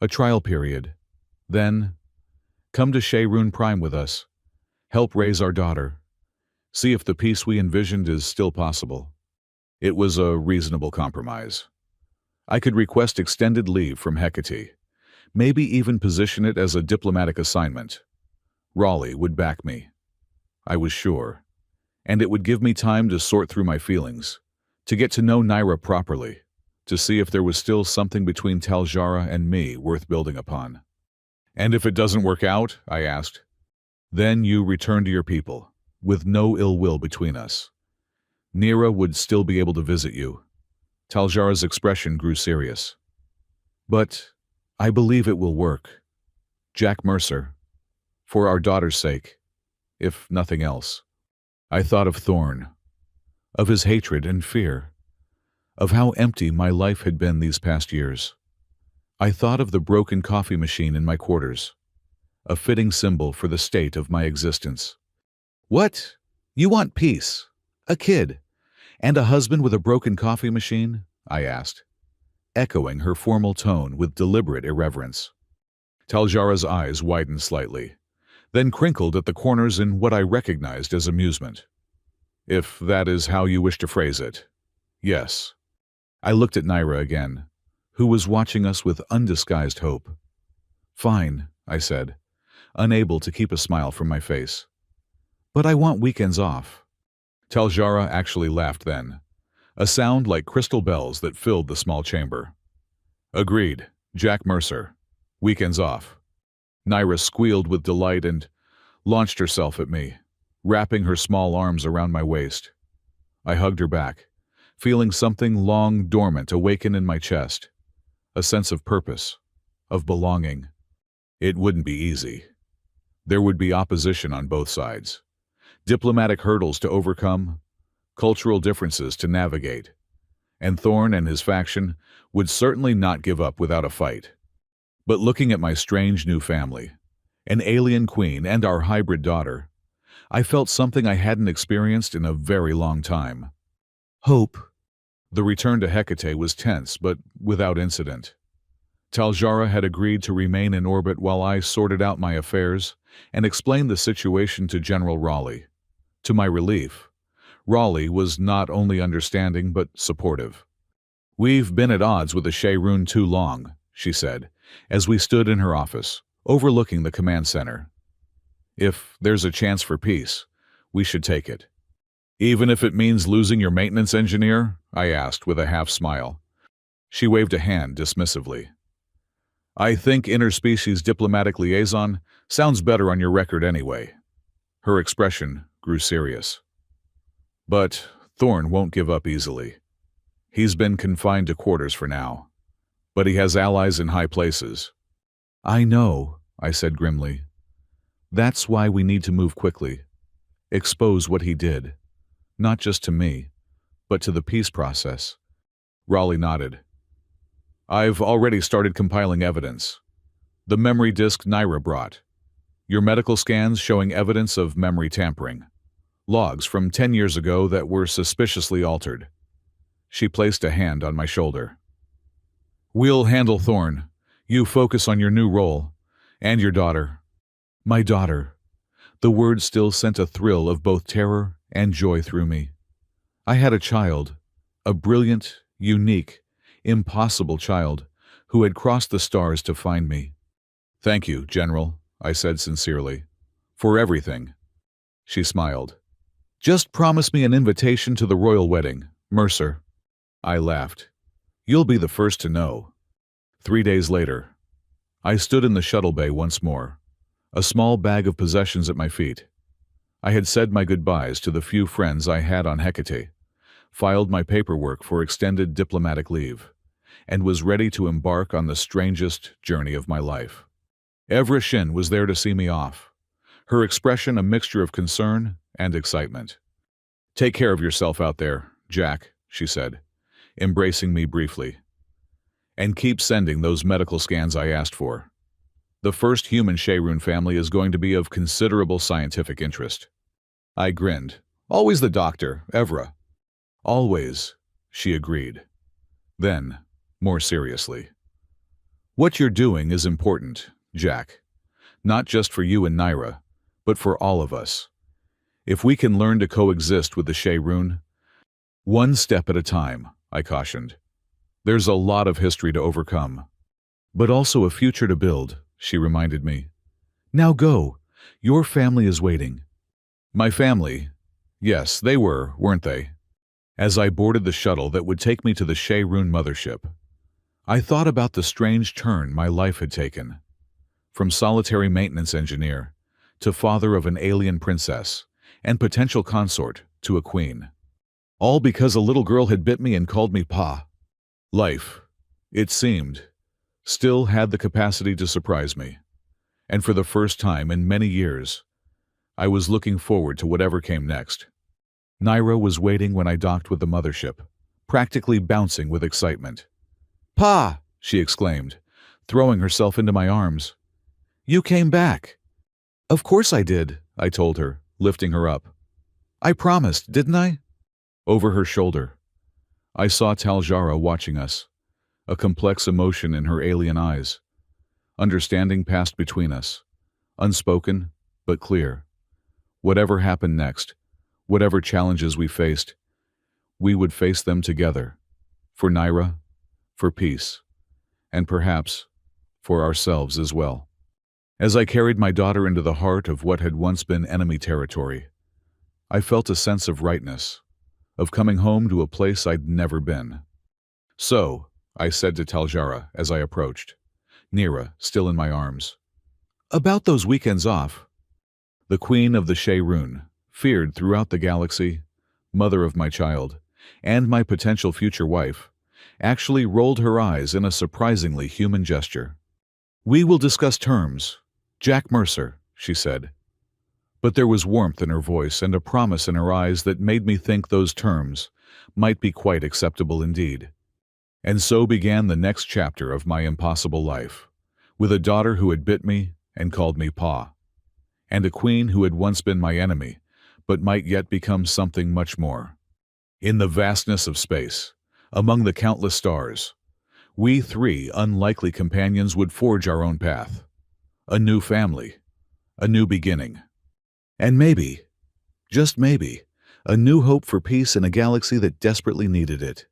A trial period. Then, come to Shayrun Prime with us. Help raise our daughter. See if the peace we envisioned is still possible. It was a reasonable compromise. I could request extended leave from Hecate, maybe even position it as a diplomatic assignment. Raleigh would back me. I was sure. And it would give me time to sort through my feelings, to get to know Nira properly, to see if there was still something between Taljara and me worth building upon. And if it doesn't work out, I asked, then you return to your people, with no ill will between us. Nira would still be able to visit you. Taljara's expression grew serious. But I believe it will work. Jack Mercer, for our daughter's sake, if nothing else. I thought of Thorn, of his hatred and fear, of how empty my life had been these past years. I thought of the broken coffee machine in my quarters, a fitting symbol for the state of my existence. What? You want peace? A kid? And a husband with a broken coffee machine? I asked, echoing her formal tone with deliberate irreverence. Taljara's eyes widened slightly, then crinkled at the corners in what I recognized as amusement. If that is how you wish to phrase it, yes. I looked at Nira again, who was watching us with undisguised hope. Fine, I said, unable to keep a smile from my face. But I want weekends off. Taljara actually laughed then, a sound like crystal bells that filled the small chamber. Agreed, Jack Mercer. Weekends off. Naira squealed with delight and launched herself at me, wrapping her small arms around my waist. I hugged her back, feeling something long dormant awaken in my chest, a sense of purpose, of belonging. It wouldn't be easy. There would be opposition on both sides, diplomatic hurdles to overcome, cultural differences to navigate, and Thorn and his faction would certainly not give up without a fight. But looking at my strange new family, an alien queen and our hybrid daughter, I felt something I hadn't experienced in a very long time. Hope. The return to Hecate was tense, but without incident. Taljara had agreed to remain in orbit while I sorted out my affairs and explained the situation to General Raleigh. To my relief, Raleigh was not only understanding but supportive. We've been at odds with the Shayrun too long, she said, as we stood in her office, overlooking the command center. If there's a chance for peace, we should take it. Even if it means losing your maintenance engineer? I asked with a half-smile. She waved a hand dismissively. I think interspecies diplomatic liaison sounds better on your record anyway. Her expression grew serious. But Thorn won't give up easily. He's been confined to quarters for now, but he has allies in high places. I know, I said grimly. That's why we need to move quickly. Expose what he did, not just to me, but to the peace process. Raleigh nodded. I've already started compiling evidence. The memory disk Naira brought. Your medical scans showing evidence of memory tampering. Logs from 10 years ago that were suspiciously altered. She placed a hand on my shoulder. We'll handle Thorn. You focus on your new role. And your daughter. My daughter. The word still sent a thrill of both terror and joy through me. I had a child, a brilliant, unique, impossible child, who had crossed the stars to find me. Thank you, General, I said sincerely, for everything. She smiled. Just promise me an invitation to the royal wedding, Mercer. I laughed. You'll be the first to know. 3 days later, I stood in the shuttle bay once more, a small bag of possessions at my feet. I had said my goodbyes to the few friends I had on Hecate, filed my paperwork for extended diplomatic leave, and was ready to embark on the strangest journey of my life. Evra Shin was there to see me off, her expression a mixture of concern and excitement. Take care of yourself out there, Jack, she said, embracing me briefly. And keep sending those medical scans I asked for. The first human Shayrun family is going to be of considerable scientific interest. I grinned. Always the doctor, Evra. Always, she agreed. Then, more seriously. What you're doing is important, Jack. Not just for you and Naira, but for all of us. If we can learn to coexist with the Shayrun, one step at a time, I cautioned. There's a lot of history to overcome, but also a future to build, she reminded me. Now go. Your family is waiting. My family? Yes, they were, weren't they? As I boarded the shuttle that would take me to the Shayrun mothership, I thought about the strange turn my life had taken. From solitary maintenance engineer to father of an alien princess and potential consort to a queen. All because a little girl had bit me and called me Pa. Life, it seemed, still had the capacity to surprise me, and for the first time in many years, I was looking forward to whatever came next. Naira was waiting when I docked with the mothership, practically bouncing with excitement. Pa! She exclaimed, throwing herself into my arms. You came back. Of course I did, I told her, lifting her up. I promised, didn't I? Over her shoulder, I saw Taljara watching us, a complex emotion in her alien eyes. Understanding passed between us, unspoken but clear. Whatever happened next, whatever challenges we faced, we would face them together, for Naira, for peace, and perhaps for ourselves as well. As I carried my daughter into the heart of what had once been enemy territory, I felt a sense of rightness, of coming home to a place I'd never been. "So," I said to Taljara as I approached, Nira still in my arms, "about those weekends off." The queen of the Shayrun, feared throughout the galaxy, mother of my child, and my potential future wife, actually rolled her eyes in a surprisingly human gesture. "We will discuss terms, Jack Mercer," she said. But there was warmth in her voice and a promise in her eyes that made me think those terms might be quite acceptable indeed. And so began the next chapter of my impossible life, with a daughter who had bit me and called me Pa, and a queen who had once been my enemy, but might yet become something much more. In the vastness of space, among the countless stars, we three unlikely companions would forge our own path. A new family, a new beginning. And maybe, just maybe, a new hope for peace in a galaxy that desperately needed it.